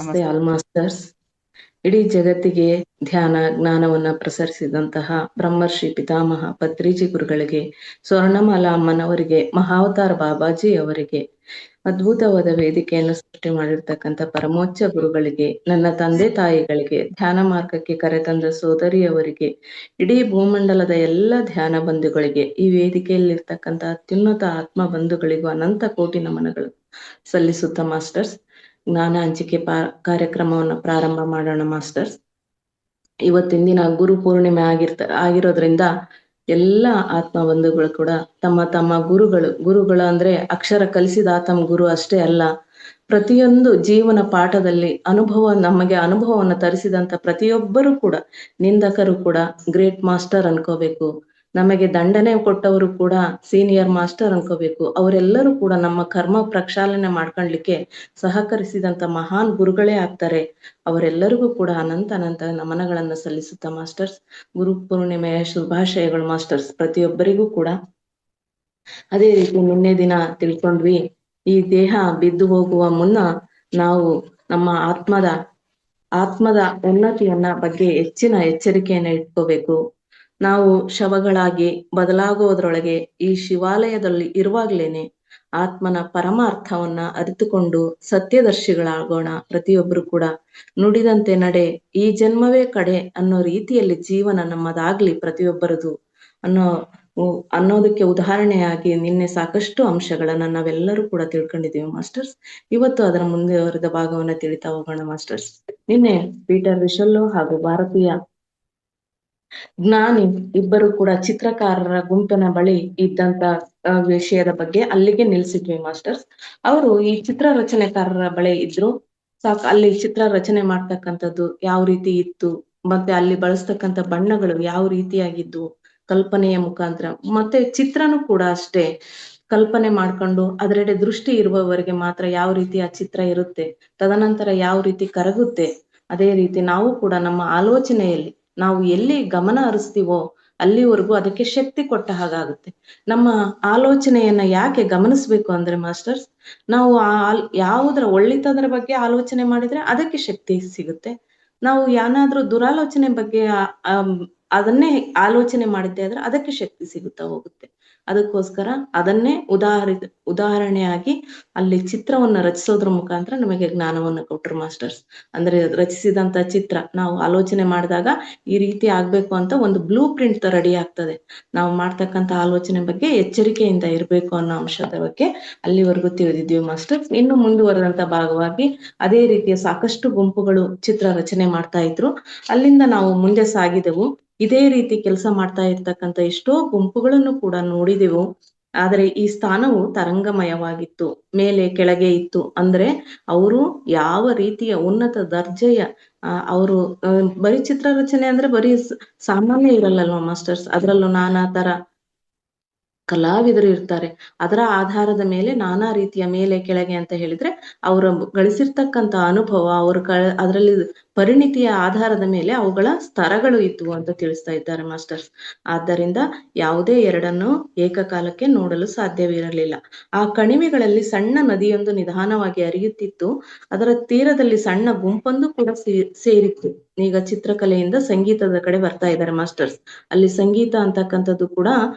ನಮಸ್ತೆ ನಮಸ್ತೆ. All masters. ಇಡೀ ಜಗತ್ತಿಗೆ ಧ್ಯಾನ ಜ್ಞಾನವನ್ನ ಪ್ರಸರಿಸಿದಂತಹ ಬ್ರಹ್ಮರ್ಷಿ ಪಿತಾಮಹ ಪತ್ರಿಜಿ ಗುರುಗಳಿಗೆ, ಸ್ವರ್ಣಮಾಲಾ ಅಮ್ಮನವರಿಗೆ, ಮಹಾವತಾರ ಬಾಬಾಜಿ ಅವರಿಗೆ, ಅದ್ಭುತವಾದ ವೇದಿಕೆಯನ್ನು ಸೃಷ್ಟಿ ಮಾಡಿರ್ತಕ್ಕಂಥ ಪರಮೋಚ್ಚ ಗುರುಗಳಿಗೆ, ನನ್ನ ತಂದೆ ತಾಯಿಗಳಿಗೆ, ಧ್ಯಾನ ಮಾರ್ಗಕ್ಕೆ ಕರೆತಂದ ಸೋದರಿಯವರಿಗೆ, ಇಡೀ ಭೂಮಂಡಲದ ಎಲ್ಲ ಧ್ಯಾನ ಬಂಧುಗಳಿಗೆ, ಈ ವೇದಿಕೆಯಲ್ಲಿರ್ತಕ್ಕಂಥ ಅತ್ಯುನ್ನತ ಆತ್ಮ ಬಂಧುಗಳಿಗೂ ಅನಂತ ಕೋಟಿ ನಮನಗಳು ಸಲ್ಲಿಸುತ್ತ ಮಾಸ್ಟರ್ಸ್, ಜ್ಞಾನ ಹಂಚಿಕೆ ಕಾರ್ಯಕ್ರಮವನ್ನು ಪ್ರಾರಂಭ ಮಾಡೋಣ ಮಾಸ್ಟರ್ಸ್. ಇವತ್ತಿನ ದಿನ ಗುರು ಪೂರ್ಣಿಮೆ ಆಗಿರೋದ್ರಿಂದ ಎಲ್ಲ ಆತ್ಮ ಬಂಧುಗಳು ಕೂಡ ತಮ್ಮ ತಮ್ಮ ಗುರುಗಳು ಅಂದ್ರೆ ಅಕ್ಷರ ಕಲಿಸಿದ ತಮ್ಮ ಗುರು ಅಷ್ಟೇ ಅಲ್ಲ, ಪ್ರತಿಯೊಂದು ಜೀವನ ಪಾಠದಲ್ಲಿ ನಮಗೆ ಅನುಭವವನ್ನು ತರಿಸಿದಂತ ಪ್ರತಿಯೊಬ್ಬರು ಕೂಡ, ನಿಂದಕರು ಕೂಡ ಗ್ರೇಟ್ ಮಾಸ್ಟರ್ ಅನ್ಕೋಬೇಕು, ನಮಗೆ ದಂಡನೆ ಕೊಟ್ಟವರು ಕೂಡ ಸೀನಿಯರ್ ಮಾಸ್ಟರ್ ಅನ್ಕೋಬೇಕು. ಅವರೆಲ್ಲರೂ ಕೂಡ ನಮ್ಮ ಕರ್ಮ ಪ್ರಕ್ಷಾಳನೆ ಮಾಡ್ಕೊಳ್ಲಿಕ್ಕೆ ಸಹಕರಿಸಿದಂತ ಮಹಾನ್ ಗುರುಗಳೇ ಆಗ್ತಾರೆ. ಅವರೆಲ್ಲರಿಗೂ ಕೂಡ ಅನಂತ ನಮನಗಳನ್ನು ಸಲ್ಲಿಸುತ್ತಾ ಮಾಸ್ಟರ್ಸ್, ಗುರು ಪೂರ್ಣಿಮೆಯ ಶುಭಾಶಯಗಳು ಮಾಸ್ಟರ್ಸ್ ಪ್ರತಿಯೊಬ್ಬರಿಗೂ ಕೂಡ. ಅದೇ ರೀತಿ ನಿನ್ನೆ ದಿನ ತಿಳ್ಕೊಂಡ್ವಿ, ಈ ದೇಹ ಬಿದ್ದು ಹೋಗುವ ಮುನ್ನ ನಾವು ನಮ್ಮ ಆತ್ಮದ ಉನ್ನತಿಯನ್ನ ಬಗ್ಗೆ ಹೆಚ್ಚಿನ ಎಚ್ಚರಿಕೆಯನ್ನು ಇಟ್ಕೋಬೇಕು. ನಾವು ಶವಗಳಾಗಿ ಬದಲಾಗುವುದರೊಳಗೆ ಈ ಶಿವಾಲಯದಲ್ಲಿ ಇರುವಾಗ್ಲೇನೆ ಆತ್ಮನ ಪರಮಾರ್ಥವನ್ನ ಅರಿತುಕೊಂಡು ಸತ್ಯದರ್ಶಿಗಳಾಗೋಣ. ಪ್ರತಿಯೊಬ್ರು ಕೂಡ ನುಡಿದಂತೆ ನಡೆ, ಈ ಜನ್ಮವೇ ಕಡೆ ಅನ್ನೋ ರೀತಿಯಲ್ಲಿ ಜೀವನ ನಮ್ಮದಾಗ್ಲಿ ಪ್ರತಿಯೊಬ್ಬರದು ಅನ್ನೋದಕ್ಕೆ ಉದಾಹರಣೆಯಾಗಿ ನಿನ್ನೆ ಸಾಕಷ್ಟು ಅಂಶಗಳನ್ನ ನಾವೆಲ್ಲರೂ ಕೂಡ ತಿಳ್ಕೊಂಡಿದ್ದೀವಿ ಮಾಸ್ಟರ್ಸ್. ಇವತ್ತು ಅದರ ಮುಂದುವರೆದ ಭಾಗವನ್ನ ತಿಳಿತಾ ಹೋಗೋಣ ಮಾಸ್ಟರ್ಸ್. ನಿನ್ನೆ ಪೀಟರ್ ವಿಶಲ್ಲೋ ಹಾಗೂ ಭಾರತೀಯ ಜ್ಞಾನಿ ಇಬ್ಬರು ಕೂಡ ಚಿತ್ರಕಾರರ ಗುಂಪಿನ ಬಳಿ ಇದ್ದಂತ ವಿಷಯದ ಬಗ್ಗೆ ಅಲ್ಲಿಗೆ ನಿಲ್ಸಿದ್ವಿ ಮಾಸ್ಟರ್ಸ್. ಅವರು ಈ ಚಿತ್ರ ರಚನೆಕಾರರ ಬಳಿ ಇದ್ರು. ಅಲ್ಲಿ ಚಿತ್ರ ರಚನೆ ಮಾಡ್ತಕ್ಕಂಥದ್ದು ಯಾವ ರೀತಿ ಇತ್ತು, ಮತ್ತೆ ಅಲ್ಲಿ ಬಳಸ್ತಕ್ಕಂಥ ಬಣ್ಣಗಳು ಯಾವ ರೀತಿಯಾಗಿದ್ವು, ಕಲ್ಪನೆಯ ಮುಖಾಂತರ, ಮತ್ತೆ ಚಿತ್ರನೂ ಕೂಡ ಅಷ್ಟೇ ಕಲ್ಪನೆ ಮಾಡ್ಕೊಂಡು ಅದರೆಡೆ ದೃಷ್ಟಿ ಇರುವವರೆಗೆ ಮಾತ್ರ ಯಾವ ರೀತಿ ಆ ಚಿತ್ರ ಇರುತ್ತೆ, ತದನಂತರ ಯಾವ ರೀತಿ ಕರಗುತ್ತೆ. ಅದೇ ರೀತಿ ನಾವು ಕೂಡ ನಮ್ಮ ಆಲೋಚನೆಯಲ್ಲಿ ನಾವು ಎಲ್ಲಿ ಗಮನ ಹರಿಸ್ತೀವೋ ಅಲ್ಲಿವರೆಗೂ ಅದಕ್ಕೆ ಶಕ್ತಿ ಕೊಟ್ಟ ಹಾಗಾಗುತ್ತೆ. ನಮ್ಮ ಆಲೋಚನೆಯನ್ನ ಯಾಕೆ ಗಮನಿಸ್ಬೇಕು ಅಂದ್ರೆ ಮಾಸ್ಟರ್ಸ್, ನಾವು ಯಾವುದರ ಒಳ್ಳೆತದರ ಬಗ್ಗೆ ಆಲೋಚನೆ ಮಾಡಿದ್ರೆ ಅದಕ್ಕೆ ಶಕ್ತಿ ಸಿಗುತ್ತೆ. ನಾವು ಏನಾದ್ರೂ ದುರಾಲೋಚನೆ ಬಗ್ಗೆ ಅದನ್ನೇ ಆಲೋಚನೆ ಮಾಡಿದ್ದೆ ಆದ್ರೆ ಅದಕ್ಕೆ ಶಕ್ತಿ ಸಿಗುತ್ತಾ ಹೋಗುತ್ತೆ. ಅದಕ್ಕೋಸ್ಕರ ಅದನ್ನೇ ಉದಾಹರಣೆಯಾಗಿ ಅಲ್ಲಿ ಚಿತ್ರವನ್ನ ರಚಿಸೋದ್ರ ಮುಖಾಂತರ ನಮಗೆ ಜ್ಞಾನವನ್ನು ಕೊಟ್ರು ಮಾಸ್ಟರ್ಸ್. ಅಂದ್ರೆ ರಚಿಸಿದಂತ ಚಿತ್ರ ನಾವು ಆಲೋಚನೆ ಮಾಡಿದಾಗ ಈ ರೀತಿ ಆಗ್ಬೇಕು ಅಂತ ಒಂದು ಬ್ಲೂ ಪ್ರಿಂಟ್ ರೆಡಿ ಆಗ್ತದೆ. ನಾವು ಮಾಡ್ತಕ್ಕಂಥ ಆಲೋಚನೆ ಬಗ್ಗೆ ಎಚ್ಚರಿಕೆಯಿಂದ ಇರ್ಬೇಕು ಅನ್ನೋ ಅಂಶದ ಬಗ್ಗೆ ಅಲ್ಲಿವರೆಗೂ ತಿಳಿದಿದ್ದೀವಿ ಮಾಸ್ಟರ್ಸ್. ಇನ್ನು ಮುಂದುವರೆದಂತ ಭಾಗವಾಗಿ ಅದೇ ರೀತಿಯ ಸಾಕಷ್ಟು ಗುಂಪುಗಳು ಚಿತ್ರ ರಚನೆ ಮಾಡ್ತಾ ಇದ್ರು. ಅಲ್ಲಿಂದ ನಾವು ಮುಂದೆ ಸಾಗಿದೆವು. ಇದೇ ರೀತಿ ಕೆಲಸ ಮಾಡ್ತಾ ಇರ್ತಕ್ಕಂಥ ಎಷ್ಟೋ ಗುಂಪುಗಳನ್ನು ಕೂಡ ನೋಡಿದೆವು. ಆದರೆ ಈ ಸ್ಥಾನವು ತರಂಗಮಯವಾಗಿತ್ತು, ಮೇಲೆ ಕೆಳಗೆ ಇತ್ತು. ಅಂದ್ರೆ ಅವರು ಯಾವ ರೀತಿಯ ಉನ್ನತ ದರ್ಜೆಯ ಅವರು ಬರೀ ಚಿತ್ರ ರಚನೆ ಅಂದ್ರೆ ಬರೀ ಸಾಮಾನ್ಯ ಇರಲ್ಲಲ್ವಾ ಮಾಸ್ಟರ್ಸ್, ಅದರಲ್ಲೂ ನಾನಾ ತರ ಕಲಾವಿದರು ಇರ್ತಾರೆ. ಅದರ ಆಧಾರದ ಮೇಲೆ ನಾನಾ ರೀತಿಯ ಮೇಲೆ ಕೆಳಗೆ ಅಂತ ಹೇಳಿದ್ರೆ ಅವರು ಗಳಿಸಿರ್ತಕ್ಕಂಥ ಅನುಭವ, ಅದರಲ್ಲಿ ಪರಿಣಿತಿಯ ಆಧಾರದ ಮೇಲೆ ಅವುಗಳ ಸ್ತರಗಳು ಇದ್ವು ಅಂತ ತಿಳಿಸ್ತಾ ಇದ್ದಾರೆ ಮಾಸ್ಟರ್ಸ್. ಆದ್ದರಿಂದ ಯಾವುದೇ ಎರಡನ್ನು ಏಕಕಾಲಕ್ಕೆ ನೋಡಲು ಸಾಧ್ಯವಿರಲಿಲ್ಲ. ಆ ಕಣಿವೆಗಳಲ್ಲಿ ಸಣ್ಣ ನದಿಯೊಂದು ನಿಧಾನವಾಗಿ ಹರಿಯುತ್ತಿತ್ತು. ಅದರ ತೀರದಲ್ಲಿ ಸಣ್ಣ ಗುಂಪೊಂದು ಕೂಡ ಸೇರಿತ್ತು. ಈಗ ಚಿತ್ರಕಲೆಯಿಂದ ಸಂಗೀತದ ಕಡೆ ಬರ್ತಾ ಇದ್ದಾರೆ ಮಾಸ್ಟರ್ಸ್. ಅಲ್ಲಿ ಸಂಗೀತ ಅಂತಕ್ಕಂಥದ್ದು ಕೂಡ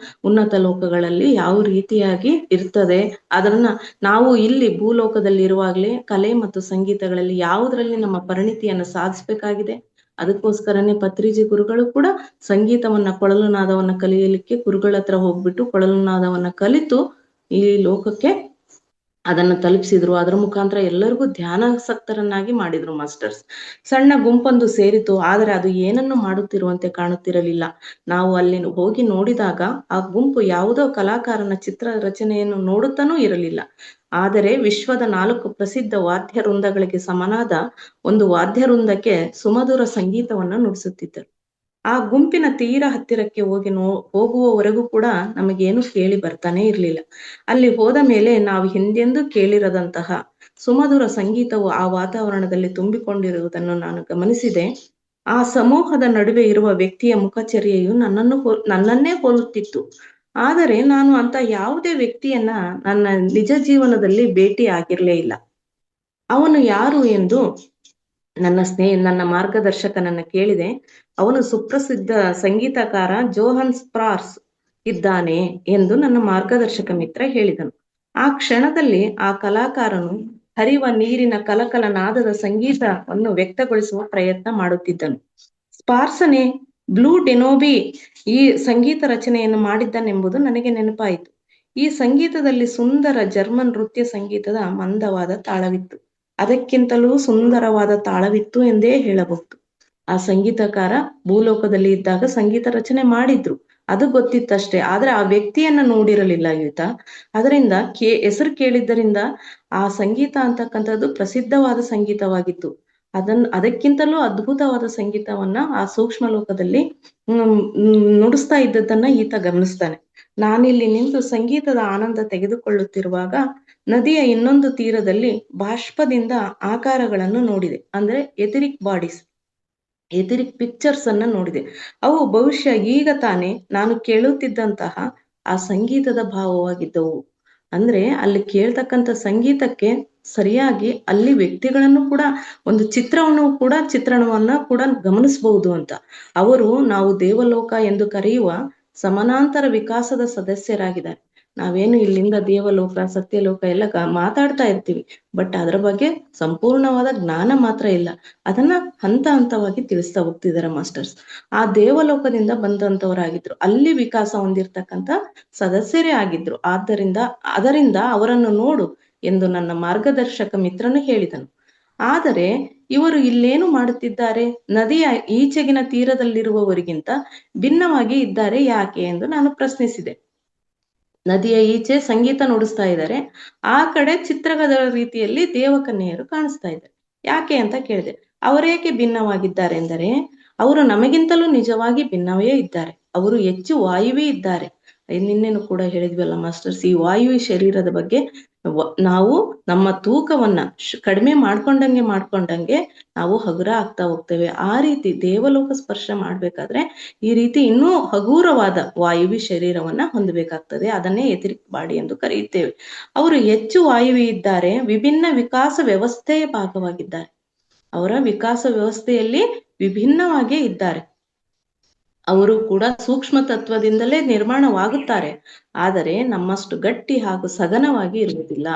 ಉನ್ನತ ಲೋಕಗಳಲ್ಲಿ ಯಾವ ರೀತಿಯಾಗಿ ಇರ್ತದೆ, ಅದನ್ನ ನಾವು ಇಲ್ಲಿ ಭೂಲೋಕದಲ್ಲಿ ಇರುವಾಗ್ಲೇ ಕಲೆ ಮತ್ತು ಸಂಗೀತಗಳಲ್ಲಿ ಯಾವುದರಲ್ಲಿ ನಮ್ಮ ಪರಿಣಿತಿಯನ್ನು ಸಾಧಿಸ್ಬೇಕಾಗಿದೆ. ಅದಕ್ಕೋಸ್ಕರನೇ ಪತ್ರಿಜಿ ಗುರುಗಳು ಕೂಡ ಸಂಗೀತವನ್ನ, ಕೊಳಲು ನಾದವನ್ನ ಕಲಿಯಲಿಕ್ಕೆ ಗುರುಗಳ ಹತ್ರ ಹೋಗ್ಬಿಟ್ಟು ಕೊಳಲು ನಾದವನ್ನ ಕಲಿತು ಈ ಲೋಕಕ್ಕೆ ಅದನ್ನ ತಲುಪಿಸಿದ್ರು. ಅದರ ಮುಖಾಂತರ ಎಲ್ಲರಿಗೂ ಧ್ಯಾನಾಸಕ್ತರನ್ನಾಗಿ ಮಾಡಿದ್ರು ಮಾಸ್ಟರ್ಸ್. ಸಣ್ಣ ಗುಂಪೊಂದು ಸೇರಿತು, ಆದರೆ ಅದು ಏನನ್ನು ಮಾಡುತ್ತಿರುವಂತೆ ಕಾಣುತ್ತಿರಲಿಲ್ಲ. ನಾವು ಅಲ್ಲಿ ಹೋಗಿ ನೋಡಿದಾಗ ಆ ಗುಂಪು ಯಾವುದೋ ಕಲಾಕಾರನ ಚಿತ್ರ ರಚನೆಯನ್ನು ನೋಡುತ್ತಾನೂ ಇರಲಿಲ್ಲ. ಆದರೆ ವಿಶ್ವದ 4 ಪ್ರಸಿದ್ಧ ವಾದ್ಯ ವೃಂದಗಳಿಗೆ ಸಮನಾದ ಒಂದು ವಾದ್ಯ ವೃಂದಕ್ಕೆ ಸುಮಧುರ ಸಂಗೀತವನ್ನ ನುಡಿಸುತ್ತಿದ್ದರು. ಆ ಗುಂಪಿನ ತೀರ ಹತ್ತಿರಕ್ಕೆ ಹೋಗುವವರೆಗೂ ಕೂಡ ನಮಗೇನು ಕೇಳಿ ಬರ್ತಾನೆ ಇರ್ಲಿಲ್ಲ. ಅಲ್ಲಿ ಹೋದ ಮೇಲೆ ನಾವು ಹಿಂದೆಂದೂ ಕೇಳಿರದಂತಹ ಸುಮಧುರ ಸಂಗೀತವು ಆ ವಾತಾವರಣದಲ್ಲಿ ತುಂಬಿಕೊಂಡಿರುವುದನ್ನು ನಾನು ಗಮನಿಸಿದೆ. ಆ ಸಮೂಹದ ನಡುವೆ ಇರುವ ವ್ಯಕ್ತಿಯ ಮುಖಚರ್ಯೆಯು ನನ್ನನ್ನೇ ಹೋಲುತ್ತಿತ್ತು. ಆದರೆ ನಾನು ಅಂತ ಯಾವುದೇ ವ್ಯಕ್ತಿಯನ್ನ ನನ್ನ ನಿಜ ಜೀವನದಲ್ಲಿ ಭೇಟಿ ಆಗಿರ್ಲೇ ಇಲ್ಲ. ಅವನು ಯಾರು ಎಂದು ನನ್ನ ಮಾರ್ಗದರ್ಶಕನನ್ನ ಕೇಳಿದೆ. ಅವನು ಸುಪ್ರಸಿದ್ಧ ಸಂಗೀತಕಾರ ಜೋಹನ್ ಸ್ಪ್ರಾರ್ಸ್ ಇದ್ದಾನೆ ಎಂದು ನನ್ನ ಮಾರ್ಗದರ್ಶಕ ಮಿತ್ರ ಹೇಳಿದನು. ಆ ಕ್ಷಣದಲ್ಲಿ ಆ ಕಲಾಕಾರನು ಹರಿವ ನೀರಿನ ಕಲಕಲ ನಾದದ ಸಂಗೀತವನ್ನು ವ್ಯಕ್ತಗೊಳಿಸುವ ಪ್ರಯತ್ನ ಮಾಡುತ್ತಿದ್ದನು. ಸ್ಪಾರ್ಸನೆ ಬ್ಲೂ ಡೆನೋಬಿ ಈ ಸಂಗೀತ ರಚನೆಯನ್ನು ಮಾಡಿದ್ದನೆಂಬುದು ನನಗೆ ನೆನಪಾಯಿತು. ಈ ಸಂಗೀತದಲ್ಲಿ ಸುಂದರ ಜರ್ಮನ್ ನೃತ್ಯ ಸಂಗೀತದ ಮಂದವಾದ ತಾಳವಿತ್ತು. ಅದಕ್ಕಿಂತಲೂ ಸುಂದರವಾದ ತಾಳವಿತ್ತು ಎಂದೇ ಹೇಳಬಹುದು. ಆ ಸಂಗೀತಕಾರ ಭೂಲೋಕದಲ್ಲಿ ಇದ್ದಾಗ ಸಂಗೀತ ರಚನೆ ಮಾಡಿದ್ರು, ಅದು ಗೊತ್ತಿತ್ತಷ್ಟೇ. ಆದ್ರೆ ಆ ವ್ಯಕ್ತಿಯನ್ನ ನೋಡಿರಲಿಲ್ಲ ಈತ. ಅದರಿಂದ ಹೆಸರು ಕೇಳಿದ್ದರಿಂದ ಆ ಸಂಗೀತ ಅಂತಕ್ಕಂಥದ್ದು ಪ್ರಸಿದ್ಧವಾದ ಸಂಗೀತವಾಗಿತ್ತು. ಅದಕ್ಕಿಂತಲೂ ಅದ್ಭುತವಾದ ಸಂಗೀತವನ್ನ ಆ ಸೂಕ್ಷ್ಮ ಲೋಕದಲ್ಲಿ ನುಡಿಸ್ತಾ ಇದ್ದದ್ದನ್ನ ಈತ ಗಮನಿಸ್ತಾನೆ. ನಾನಿಲ್ಲಿ ನಿಂತು ಸಂಗೀತದ ಆನಂದ ತೆಗೆದುಕೊಳ್ಳುತ್ತಿರುವಾಗ ನದಿಯ ಇನ್ನೊಂದು ತೀರದಲ್ಲಿ ಬಾಷ್ಪದಿಂದ ಆಕಾರಗಳನ್ನು ನೋಡಿದೆ. ಅಂದ್ರೆ ಎಥಿರಿಕ್ ಪಿಕ್ಚರ್ಸ್ ಅನ್ನ ನೋಡಿದೆ. ಅವು ಬಹುಶಃ ಈಗ ತಾನೇ ನಾನು ಕೇಳುತ್ತಿದ್ದಂತಹ ಆ ಸಂಗೀತದ ಭಾವವಾಗಿದ್ದವು. ಅಂದ್ರೆ ಅಲ್ಲಿ ಕೇಳ್ತಕ್ಕಂಥ ಸಂಗೀತಕ್ಕೆ ಸರಿಯಾಗಿ ಅಲ್ಲಿ ವ್ಯಕ್ತಿಗಳನ್ನು ಕೂಡ ಒಂದು ಚಿತ್ರಣವನ್ನ ಕೂಡ ಗಮನಿಸಬಹುದು ಅಂತ. ಅವರು ನಾವು ದೇವಲೋಕ ಎಂದು ಕರೆಯುವ ಸಮಾನಾಂತರ ವಿಕಾಸದ ಸದಸ್ಯರಾಗಿದ್ದಾರೆ. ನಾವೇನು ಇಲ್ಲಿಂದ ದೇವಲೋಕ ಸತ್ಯಲೋಕ ಎಲ್ಲ ಮಾತಾಡ್ತಾ ಇರ್ತೀವಿ, ಬಟ್ ಅದರ ಬಗ್ಗೆ ಸಂಪೂರ್ಣವಾದ ಜ್ಞಾನ ಮಾತ್ರ ಇಲ್ಲ. ಅದನ್ನ ಹಂತ ಹಂತವಾಗಿ ತಿಳಿಸ್ತಾ ಹೋಗ್ತಿದ್ದಾರೆ ಮಾಸ್ಟರ್ಸ್. ಆ ದೇವಲೋಕದಿಂದ ಬಂದಂತವರಾಗಿದ್ರು, ಅಲ್ಲಿ ವಿಕಾಸ ಹೊಂದಿರ್ತಕ್ಕಂಥ ಸದಸ್ಯರೇ ಆಗಿದ್ರು. ಅದರಿಂದ ಅವರನ್ನು ನೋಡು ಎಂದು ನನ್ನ ಮಾರ್ಗದರ್ಶಕ ಮಿತ್ರನು ಹೇಳಿದನು. ಆದರೆ ಇವರು ಇಲ್ಲೇನು ಮಾಡುತ್ತಿದ್ದಾರೆ? ನದಿಯ ಈಚೆಗಿನ ತೀರದಲ್ಲಿರುವವರಿಗಿಂತ ಭಿನ್ನವಾಗಿ ಇದ್ದಾರೆ ಯಾಕೆ ಎಂದು ನಾನು ಪ್ರಶ್ನಿಸಿದೆ. ನದಿಯ ಈಚೆ ಸಂಗೀತ ನುಡಿಸ್ತಾ ಇದ್ದಾರೆ, ಆ ಕಡೆ ಚಿತ್ರಕದ ರೀತಿಯಲ್ಲಿ ದೇವಕನ್ಯೆಯರು ಕಾಣಿಸ್ತಾ ಇದ್ದಾರೆ, ಯಾಕೆ ಅಂತ ಕೇಳಿದೆ. ಅವರೇಕೆ ಭಿನ್ನವಾಗಿದ್ದಾರೆ ಎಂದರೆ, ಅವರು ನಮಗಿಂತಲೂ ನಿಜವಾಗಿ ಭಿನ್ನವೇ ಇದ್ದಾರೆ. ಅವರು ಹೆಚ್ಚು ವಾಯುವೇ ಇದ್ದಾರೆ. ನಿನ್ನೆನು ಕೂಡ ಹೇಳಿದ್ವಲ್ಲ ಮಾಸ್ಟರ್ಸ್, ಈ ವಾಯುವಿ ಶರೀರದ ಬಗ್ಗೆ ನಾವು ನಮ್ಮ ತೂಕವನ್ನ ಕಡಿಮೆ ಮಾಡ್ಕೊಂಡಂಗೆ ನಾವು ಹಗುರ ಆಗ್ತಾ ಹೋಗ್ತೇವೆ. ಆ ರೀತಿ ದೇವಲೋಕ ಸ್ಪರ್ಶ ಮಾಡ್ಬೇಕಾದ್ರೆ ಈ ರೀತಿ ಇನ್ನೂ ಹಗೂರವಾದ ವಾಯುವಿ ಶರೀರವನ್ನ ಹೊಂದಬೇಕಾಗ್ತದೆ. ಅದನ್ನೇ ಎಥಿರಿಕ್ ಬಾಡಿ ಎಂದು ಕರೆಯುತ್ತೇವೆ. ಅವರು ಹೆಚ್ಚು ವಾಯುವಿ ಇದ್ದಾರೆ, ವಿಭಿನ್ನ ವಿಕಾಸ ವ್ಯವಸ್ಥೆಯ ಭಾಗವಾಗಿದ್ದಾರೆ. ಅವರ ವಿಕಾಸ ವ್ಯವಸ್ಥೆಯಲ್ಲಿ ವಿಭಿನ್ನವಾಗಿ ಇದ್ದಾರೆ. ಅವರು ಕೂಡ ಸೂಕ್ಷ್ಮ ತತ್ವದಿಂದಲೇ ನಿರ್ಮಾಣವಾಗುತ್ತಾರೆ, ಆದರೆ ನಮ್ಮಷ್ಟು ಗಟ್ಟಿ ಹಾಗೂ ಸಘನವಾಗಿ ಇರುವುದಿಲ್ಲ.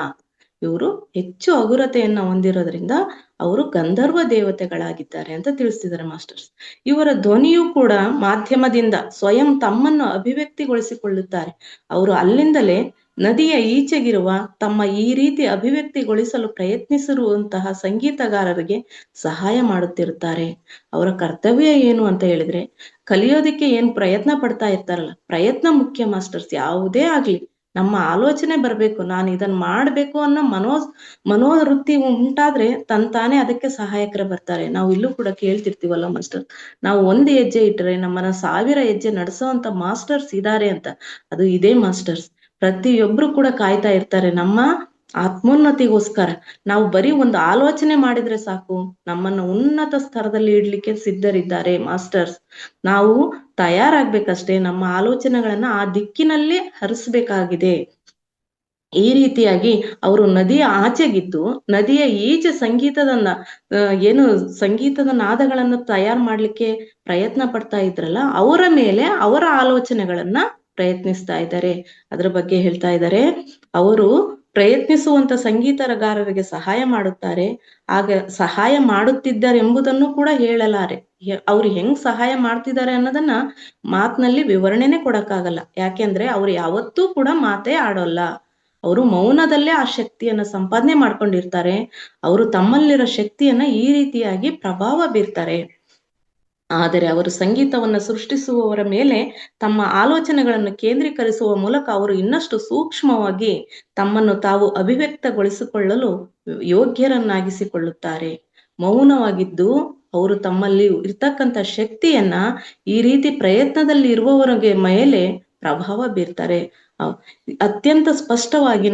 ಇವರು ಹೆಚ್ಚು ಹಗುರತೆಯನ್ನ ಹೊಂದಿರೋದ್ರಿಂದ ಅವರು ಗಂಧರ್ವ ದೇವತೆಗಳಾಗಿದ್ದಾರೆ ಅಂತ ತಿಳಿಸ್ತಿದ್ದಾರೆ ಮಾಸ್ಟರ್ಸ್. ಇವರ ಧ್ವನಿಯು ಕೂಡ ಮಾಧ್ಯಮದಿಂದ ಸ್ವಯಂ ತಮ್ಮನ್ನು ಅಭಿವ್ಯಕ್ತಿಗೊಳಿಸಿಕೊಳ್ಳುತ್ತಾರೆ. ಅವರು ಅಲ್ಲಿಂದಲೇ ನದಿಯ ಈಚೆಗಿರುವ ತಮ್ಮ ಈ ರೀತಿ ಅಭಿವ್ಯಕ್ತಿಗೊಳಿಸಲು ಪ್ರಯತ್ನಿಸಿರುವಂತಹ ಸಂಗೀತಗಾರರಿಗೆ ಸಹಾಯ ಮಾಡುತ್ತಿರುತ್ತಾರೆ. ಅವರ ಕರ್ತವ್ಯ ಏನು ಅಂತ ಹೇಳಿದ್ರೆ, ಕಲಿಯೋದಿಕ್ಕೆ ಏನ್ ಪ್ರಯತ್ನ ಪಡ್ತಾ ಇರ್ತಾರಲ್ಲ, ಪ್ರಯತ್ನ ಮುಖ್ಯ ಮಾಸ್ಟರ್ಸ್. ಯಾವುದೇ ಆಗ್ಲಿ ನಮ್ಮ ಆಲೋಚನೆ ಬರ್ಬೇಕು, ನಾನು ಇದನ್ನ ಮಾಡ್ಬೇಕು ಅನ್ನೋ ಮನೋವೃತ್ತಿ ಉಂಟಾದ್ರೆ ತಾನೇ ಅದಕ್ಕೆ ಸಹಾಯಕರ ಬರ್ತಾರೆ. ನಾವು ಇಲ್ಲೂ ಕೂಡ ಕೇಳ್ತಿರ್ತೀವಲ್ಲ ಮಾಸ್ಟರ್, ನಾವು ಒಂದು ಹೆಜ್ಜೆ ಇಟ್ಟರೆ ನಮ್ಮನ್ನ 1000 ಹೆಜ್ಜೆ ನಡೆಸೋಂತ ಮಾಸ್ಟರ್ಸ್ ಇದ್ದಾರೆ ಅಂತ. ಅದು ಇದೇ ಮಾಸ್ಟರ್ಸ್. ಪ್ರತಿಯೊಬ್ರು ಕೂಡ ಕಾಯ್ತಾ ಇರ್ತಾರೆ ನಮ್ಮ ಆತ್ಮೋನ್ನತಿಗೋಸ್ಕರ. ನಾವು ಬರೀ ಒಂದು ಆಲೋಚನೆ ಮಾಡಿದ್ರೆ ಸಾಕು, ನಮ್ಮನ್ನ ಉನ್ನತ ಸ್ತರದಲ್ಲಿ ಇಡ್ಲಿಕ್ಕೆ ಸಿದ್ಧರಿದ್ದಾರೆ ಮಾಸ್ಟರ್ಸ್. ನಾವು ತಯಾರಾಗ್ಬೇಕಷ್ಟೇ, ನಮ್ಮ ಆಲೋಚನೆಗಳನ್ನ ಆ ದಿಕ್ಕಿನಲ್ಲಿ ಹರಿಸ್ಬೇಕಾಗಿದೆ. ಈ ರೀತಿಯಾಗಿ ಅವರು ನದಿಯ ಆಚೆಗಿದ್ದು ನದಿಯ ಈಚೆ ಸಂಗೀತದ ನಾದಗಳನ್ನು ತಯಾರು ಮಾಡ್ಲಿಕ್ಕೆ ಪ್ರಯತ್ನ ಪಡ್ತಾ ಇದ್ರಲ್ಲ, ಅವರ ಮೇಲೆ ಅವರ ಆಲೋಚನೆಗಳನ್ನ ಪ್ರಯತ್ನಿಸ್ತಾ ಇದ್ದಾರೆ. ಅದ್ರ ಬಗ್ಗೆ ಹೇಳ್ತಾ ಇದ್ದಾರೆ. ಅವರು ಪ್ರಯತ್ನಿಸುವಂತ ಸಂಗೀತಗಾರರಿಗೆ ಸಹಾಯ ಮಾಡುತ್ತಾರೆ. ಆಗ ಸಹಾಯ ಮಾಡುತ್ತಿದ್ದಾರೆ ಎಂಬುದನ್ನು ಕೂಡ ಹೇಳಲಾರೆ. ಅವ್ರು ಹೆಂಗ್ ಸಹಾಯ ಮಾಡ್ತಿದ್ದಾರೆ ಅನ್ನೋದನ್ನ ಮಾತಿನಲ್ಲಿ ವಿವರಣೆನೆ ಕೊಡಕ್ಕಾಗಲ್ಲ. ಯಾಕೆಂದ್ರೆ ಅವ್ರು ಯಾವತ್ತೂ ಕೂಡ ಮಾತೇ ಆಡೋಲ್ಲ. ಅವರು ಮೌನದಲ್ಲೇ ಆ ಶಕ್ತಿಯನ್ನ ಸಂಪಾದನೆ ಮಾಡ್ಕೊಂಡಿರ್ತಾರೆ. ಅವರು ತಮ್ಮಲ್ಲಿರೋ ಶಕ್ತಿಯನ್ನ ಈ ರೀತಿಯಾಗಿ ಪ್ರಭಾವ ಬೀರ್ತಾರೆ. ಆದರೆ ಅವರು ಸಂಗೀತವನ್ನ ಸೃಷ್ಟಿಸುವವರ ಮೇಲೆ ತಮ್ಮ ಆಲೋಚನೆಗಳನ್ನು ಕೇಂದ್ರೀಕರಿಸುವ ಮೂಲಕ ಅವರು ಇನ್ನಷ್ಟು ಸೂಕ್ಷ್ಮವಾಗಿ ತಮ್ಮನ್ನು ತಾವು ಅಭಿವ್ಯಕ್ತಗೊಳಿಸಿಕೊಳ್ಳಲು ಯೋಗ್ಯರನ್ನಾಗಿಸಿಕೊಳ್ಳುತ್ತಾರೆ. ಮೌನವಾಗಿದ್ದು ಅವರು ತಮ್ಮಲ್ಲಿ ಇರ್ತಕ್ಕಂಥ ಶಕ್ತಿಯನ್ನ ಈ ರೀತಿ ಪ್ರಯತ್ನದಲ್ಲಿ ಇರುವವರಿಗೆ ಮೇಲೆ ಪ್ರಭಾವ ಬೀರ್ತಾರೆ. ಅತ್ಯಂತ ಸ್ಪಷ್ಟವಾಗಿ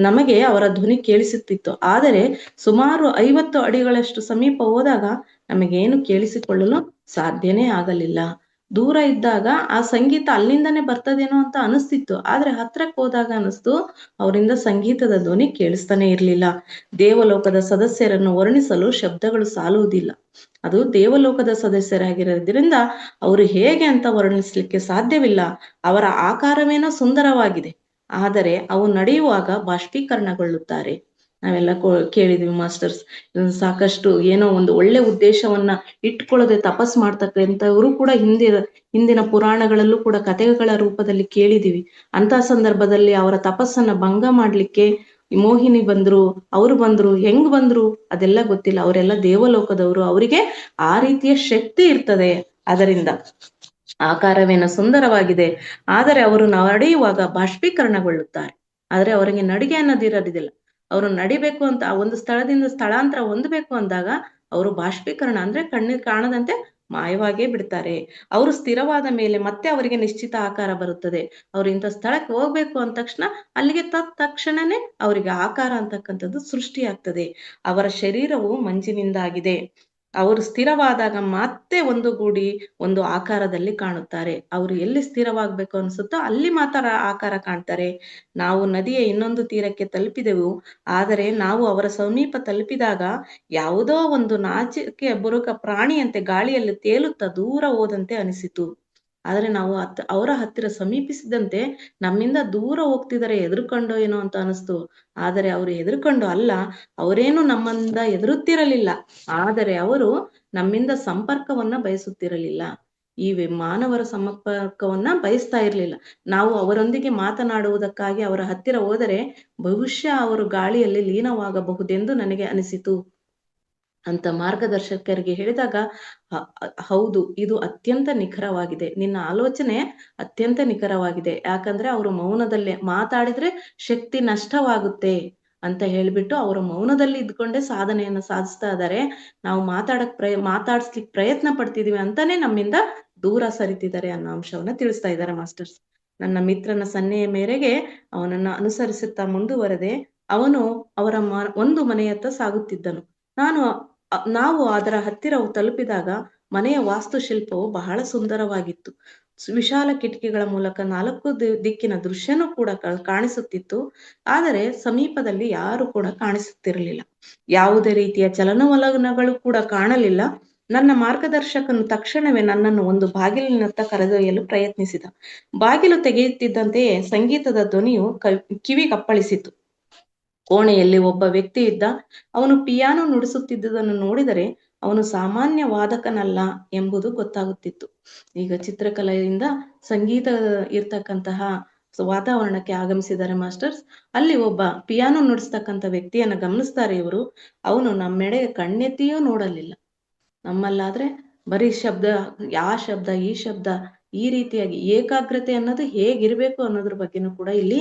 ನಮಗೆ ಅವರ ಧ್ವನಿ ಕೇಳಿಸುತ್ತಿತ್ತು. ಆದರೆ ಸುಮಾರು 50 ಅಡಿಗಳಷ್ಟು ಸಮೀಪ ಹೋದಾಗ ನಮಗೇನು ಕೇಳಿಸಿಕೊಳ್ಳಲು ಸಾಧ್ಯನೇ ಆಗಲಿಲ್ಲ. ದೂರ ಇದ್ದಾಗ ಆ ಸಂಗೀತ ಅಲ್ಲಿಂದನೇ ಬರ್ತದೇನೋ ಅಂತ ಅನಿಸ್ತಿತ್ತು. ಆದ್ರೆ ಹತ್ರಕ್ಕೆ ಹೋದಾಗ ಅನಿಸ್ತು ಅವರಿಂದ ಸಂಗೀತದ ಧ್ವನಿ ಕೇಳಿಸ್ತಾನೆ ಇರ್ಲಿಲ್ಲ. ದೇವಲೋಕದ ಸದಸ್ಯರನ್ನು ವರ್ಣಿಸಲು ಶಬ್ದಗಳು ಸಾಲುವುದಿಲ್ಲ. ಅದು ದೇವಲೋಕದ ಸದಸ್ಯರಾಗಿರೋದ್ರಿಂದ ಅವರು ಹೇಗೆ ಅಂತ ವರ್ಣಿಸ್ಲಿಕ್ಕೆ ಸಾಧ್ಯವಿಲ್ಲ. ಅವರ ಆಕಾರವೇನೋ ಸುಂದರವಾಗಿದೆ, ಆದರೆ ಅವು ನಡೆಯುವಾಗ ಬಾಷ್ಪೀಕರಣಗೊಳ್ಳುತ್ತಾರೆ. ನಾವೆಲ್ಲ ಕೇಳಿದ್ವಿ ಮಾಸ್ಟರ್ಸ್. ಸಾಕಷ್ಟು ಏನೋ ಒಂದು ಒಳ್ಳೆ ಉದ್ದೇಶವನ್ನ ಇಟ್ಕೊಳ್ಳದೆ ತಪಸ್ ಮಾಡ್ತಕ್ಕಂಥವರು ಕೂಡ ಹಿಂದಿನ ಪುರಾಣಗಳಲ್ಲೂ ಕೂಡ ಕಥೆಗಳ ರೂಪದಲ್ಲಿ ಕೇಳಿದೀವಿ. ಅಂತ ಸಂದರ್ಭದಲ್ಲಿ ಅವರ ತಪಸ್ಸನ್ನ ಭಂಗ ಮಾಡ್ಲಿಕ್ಕೆ ಮೋಹಿನಿ ಬಂದ್ರು, ಅವ್ರು ಬಂದ್ರು, ಹೆಂಗ್ ಬಂದ್ರು ಅದೆಲ್ಲ ಗೊತ್ತಿಲ್ಲ. ಅವರೆಲ್ಲ ದೇವಲೋಕದವರು, ಅವರಿಗೆ ಆ ರೀತಿಯ ಶಕ್ತಿ ಇರ್ತದೆ. ಅದರಿಂದ ಆಕಾರವೇನ ಸುಂದರವಾಗಿದೆ, ಆದರೆ ಅವರು ನಡೆಯುವಾಗ ಬಾಷ್ಪೀಕರಣಗೊಳ್ಳುತ್ತಾರೆ. ಆದ್ರೆ ಅವರಿಗೆ ನಡಿಗೆ ಅನ್ನೋದಿರೋದಿಲ್ಲ. ಅವರು ನಡಿಬೇಕು ಅಂತ ಒಂದು ಸ್ಥಳದಿಂದ ಸ್ಥಳಾಂತರ ಹೊಂದಬೇಕು ಅಂದಾಗ ಅವರು ಬಾಷ್ಪೀಕರಣ ಅಂದ್ರೆ ಕಣ್ಣಿಗೆ ಕಾಣದಂತೆ ಮಾಯವಾಗೇ ಬಿಡ್ತಾರೆ. ಅವರು ಸ್ಥಿರವಾದ ಮೇಲೆ ಮತ್ತೆ ಅವರಿಗೆ ನಿಶ್ಚಿತ ಆಕಾರ ಬರುತ್ತದೆ. ಅವ್ರು ಇಂಥ ಸ್ಥಳಕ್ಕೆ ಹೋಗ್ಬೇಕು ಅಂದ ತಕ್ಷಣ ಅಲ್ಲಿಗೆ ತಕ್ಷಣನೇ ಅವರಿಗೆ ಆಕಾರ ಅಂತಕ್ಕಂಥದ್ದು ಸೃಷ್ಟಿಯಾಗ್ತದೆ. ಅವರ ಶರೀರವು ಮಂಜಿನಿಂದಾಗಿದೆ. ಅವರು ಸ್ಥಿರವಾದಾಗ ಮತ್ತೆ ಒಂದು ಗೂಡಿ ಒಂದು ಆಕಾರದಲ್ಲಿ ಕಾಣುತ್ತಾರೆ. ಅವರು ಎಲ್ಲಿ ಸ್ಥಿರವಾಗ್ಬೇಕು ಅನ್ಸುತ್ತೋ ಅಲ್ಲಿ ಮಾತ್ರ ಆಕಾರ ಕಾಣ್ತಾರೆ. ನಾವು ನದಿಯ ಇನ್ನೊಂದು ತೀರಕ್ಕೆ ತಲುಪಿದೆವು, ಆದರೆ ನಾವು ಅವರ ಸಮೀಪ ತಲುಪಿದಾಗ ಯಾವುದೋ ಒಂದು ನಾಚಿಕೆ ಬುರುಕ ಪ್ರಾಣಿಯಂತೆ ಗಾಳಿಯಲ್ಲಿ ತೇಲುತ್ತಾ ದೂರ ಹೋದಂತೆ ಅನಿಸಿತು. ಆದ್ರೆ ನಾವು ಅವರ ಹತ್ತಿರ ಸಮೀಪಿಸಿದಂತೆ ನಮ್ಮಿಂದ ದೂರ ಹೋಗ್ತಿದ್ದಾರೆ, ಎದುರುಕೊಂಡೋ ಏನೋ ಅಂತ ಅನಿಸ್ತು. ಆದರೆ ಅವರು ಎದುರುಕೊಂಡು ಅಲ್ಲ, ಅವರೇನು ನಮ್ಮಿಂದ ಎದುರುತ್ತಿರಲಿಲ್ಲ, ಆದರೆ ಅವರು ನಮ್ಮಿಂದ ಸಂಪರ್ಕವನ್ನ ಬಯಸುತ್ತಿರಲಿಲ್ಲ. ಈ ಮಾನವರ ಸಂಪರ್ಕವನ್ನ ಬಯಸ್ತಾ ಇರ್ಲಿಲ್ಲ. ನಾವು ಅವರೊಂದಿಗೆ ಮಾತನಾಡುವುದಕ್ಕಾಗಿ ಅವರ ಹತ್ತಿರ ಹೋದರೆ ಬಹುಶಃ ಅವರು ಗಾಳಿಯಲ್ಲಿ ಲೀನವಾಗಬಹುದೆಂದು ನನಗೆ ಅನಿಸಿತು ಅಂತ ಮಾರ್ಗದರ್ಶಕರಿಗೆ ಹೇಳಿದಾಗ, ಹೌದು, ಇದು ಅತ್ಯಂತ ನಿಖರವಾಗಿದೆ, ನಿನ್ನ ಆಲೋಚನೆ ಅತ್ಯಂತ ನಿಖರವಾಗಿದೆ. ಯಾಕಂದ್ರೆ ಅವರು ಮೌನದಲ್ಲೇ ಮಾತಾಡಿದ್ರೆ ಶಕ್ತಿ ನಷ್ಟವಾಗುತ್ತೆ ಅಂತ ಹೇಳ್ಬಿಟ್ಟು ಅವರು ಮೌನದಲ್ಲಿ ಇದ್ಕೊಂಡೇ ಸಾಧನೆಯನ್ನ ಸಾಧಿಸ್ತಾ ಇದ್ದಾರೆ. ನಾವು ಮಾತಾಡ್ಸ್ಲಿಕ್ಕೆ ಪ್ರಯತ್ನ ಪಡ್ತಿದೀವಿ ಅಂತಾನೆ ನಮ್ಮಿಂದ ದೂರ ಸರಿತಿದ್ದಾರೆ ಅನ್ನೋ ಅಂಶವನ್ನ ತಿಳಿಸ್ತಾ ಇದ್ದಾರೆ ಮಾಸ್ಟರ್ಸ್. ನನ್ನ ಮಿತ್ರನ ಸನ್ನೆಯ ಮೇರೆಗೆ ಅವನನ್ನ ಅನುಸರಿಸುತ್ತಾ ಮುಂದುವರೆದೆ. ಅವನು ಅವರ ಒಂದು ಮನೆಯತ್ತ ಸಾಗುತ್ತಿದ್ದನು. ನಾವು ಅದರ ಹತ್ತಿರ ತಲುಪಿದಾಗ ಮನೆಯ ವಾಸ್ತುಶಿಲ್ಪವು ಬಹಳ ಸುಂದರವಾಗಿತ್ತು. ವಿಶಾಲ ಕಿಟಕಿಗಳ ಮೂಲಕ 4 ದಿಕ್ಕಿನ ದೃಶ್ಯನೂ ಕೂಡ ಕಾಣಿಸುತ್ತಿತ್ತು. ಆದರೆ ಸಮೀಪದಲ್ಲಿ ಯಾರು ಕೂಡ ಕಾಣಿಸುತ್ತಿರಲಿಲ್ಲ. ಯಾವುದೇ ರೀತಿಯ ಚಲನವಲನಗಳು ಕೂಡ ಕಾಣಲಿಲ್ಲ. ನನ್ನ ಮಾರ್ಗದರ್ಶಕನು ತಕ್ಷಣವೇ ನನ್ನನ್ನು ಒಂದು ಬಾಗಿಲಿನತ್ತ ಕರೆದೊಯ್ಯಲು ಪ್ರಯತ್ನಿಸಿದ. ಬಾಗಿಲು ತೆಗೆಯುತ್ತಿದ್ದಂತೆಯೇ ಸಂಗೀತದ ಧ್ವನಿಯು ಕಿವಿಗಪ್ಪಳಿಸಿತು. ಕೋಣೆಯಲ್ಲಿ ಒಬ್ಬ ವ್ಯಕ್ತಿ ಇದ್ದ. ಅವನು ಪಿಯಾನೋ ನುಡಿಸುತ್ತಿದ್ದುದನ್ನು ನೋಡಿದರೆ ಅವನು ಸಾಮಾನ್ಯ ವಾದಕನಲ್ಲ ಎಂಬುದು ಗೊತ್ತಾಗುತ್ತಿತ್ತು. ಈಗ ಚಿತ್ರಕಲೆಯಿಂದ ಸಂಗೀತ ಇರ್ತಕ್ಕಂತಹ ವಾತಾವರಣಕ್ಕೆ ಆಗಮಿಸಿದ್ದಾರೆ ಮಾಸ್ಟರ್ಸ್. ಅಲ್ಲಿ ಒಬ್ಬ ಪಿಯಾನೋ ನುಡಿಸ್ತಕ್ಕಂಥ ವ್ಯಕ್ತಿಯನ್ನ ಗಮನಿಸ್ತಾರೆ ಇವರು. ಅವನು ನಮ್ಮೆಡೆಗೆ ಕಣ್ಣೆತ್ತಿಯೂ ನೋಡಲಿಲ್ಲ. ನಮ್ಮಲ್ಲಾದ್ರೆ ಬರೀ ಶಬ್ದ, ಆ ಶಬ್ದ ಈ ಶಬ್ದ, ಈ ರೀತಿಯಾಗಿ ಏಕಾಗ್ರತೆ ಅನ್ನೋದು ಹೇಗಿರ್ಬೇಕು ಅನ್ನೋದ್ರ ಬಗ್ಗೆನೂ ಕೂಡ ಇಲ್ಲಿ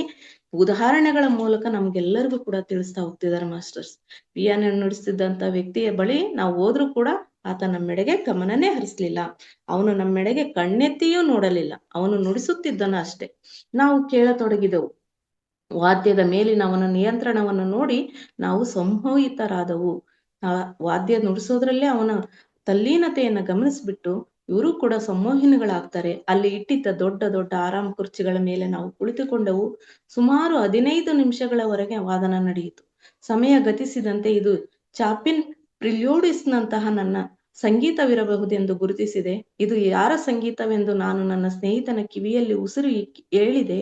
ಉದಾಹರಣೆಗಳ ಮೂಲಕ ನಮ್ಗೆಲ್ಲರಿಗೂ ಕೂಡ ತಿಳಿಸ್ತಾ ಹೋಗ್ತಿದ್ದಾರೆ ಮಾಸ್ಟರ್ಸ್. ಪಿಯಾನೋ ನುಡಿಸ್ತಿದ್ದಂತ ವ್ಯಕ್ತಿಯ ಬಳಿ ನಾವು ಹೋದ್ರೂ ಕೂಡ ಆತ ನಮ್ಮೆಡೆಗೆ ಗಮನನೇ ಹರಿಸ್ಲಿಲ್ಲ. ಅವನು ನಮ್ಮೆಡೆಗೆ ಕಣ್ಣೆತ್ತಿಯೂ ನೋಡಲಿಲ್ಲ. ಅವನು ನುಡಿಸುತ್ತಿದ್ದನ ಅಷ್ಟೆ. ನಾವು ಕೇಳತೊಡಗಿದೆವು. ವಾದ್ಯದ ಮೇಲಿನ ಅವನ ನಿಯಂತ್ರಣವನ್ನು ನೋಡಿ ನಾವು ಸಂಮೋಹಿತರಾದವು. ವಾದ್ಯ ನುಡಿಸೋದ್ರಲ್ಲೇ ಅವನ ತಲ್ಲೀನತೆಯನ್ನ ಗಮನಿಸ್ಬಿಟ್ಟು ಇವರು ಕೂಡ ಸಂಮೋಹಿನಿಗಳಾಗ್ತಾರೆ. ಅಲ್ಲಿ ಇಟ್ಟಿದ್ದ ದೊಡ್ಡ ದೊಡ್ಡ ಆರಾಮ್ ಕುರ್ಚಿಗಳ ಮೇಲೆ ನಾವು ಕುಳಿತುಕೊಂಡವು. ಸುಮಾರು 15 ನಿಮಿಷಗಳವರೆಗೆ ವಾದನ ನಡೆಯಿತು. ಸಮಯ ಗತಿಸಿದಂತೆ ಇದು ಚಾಪಿನ್ ಪ್ರಿಲ್ಯೂಡಿಸ್ನಂತಹ ನನ್ನ ಸಂಗೀತವಿರಬಹುದೆಂದು ಗುರುತಿಸಿದೆ. ಇದು ಯಾರ ಸಂಗೀತವೆಂದು ನಾನು ನನ್ನ ಸ್ನೇಹಿತನ ಕಿವಿಯಲ್ಲಿ ಉಸಿರು ಹೇಳಿದೆ.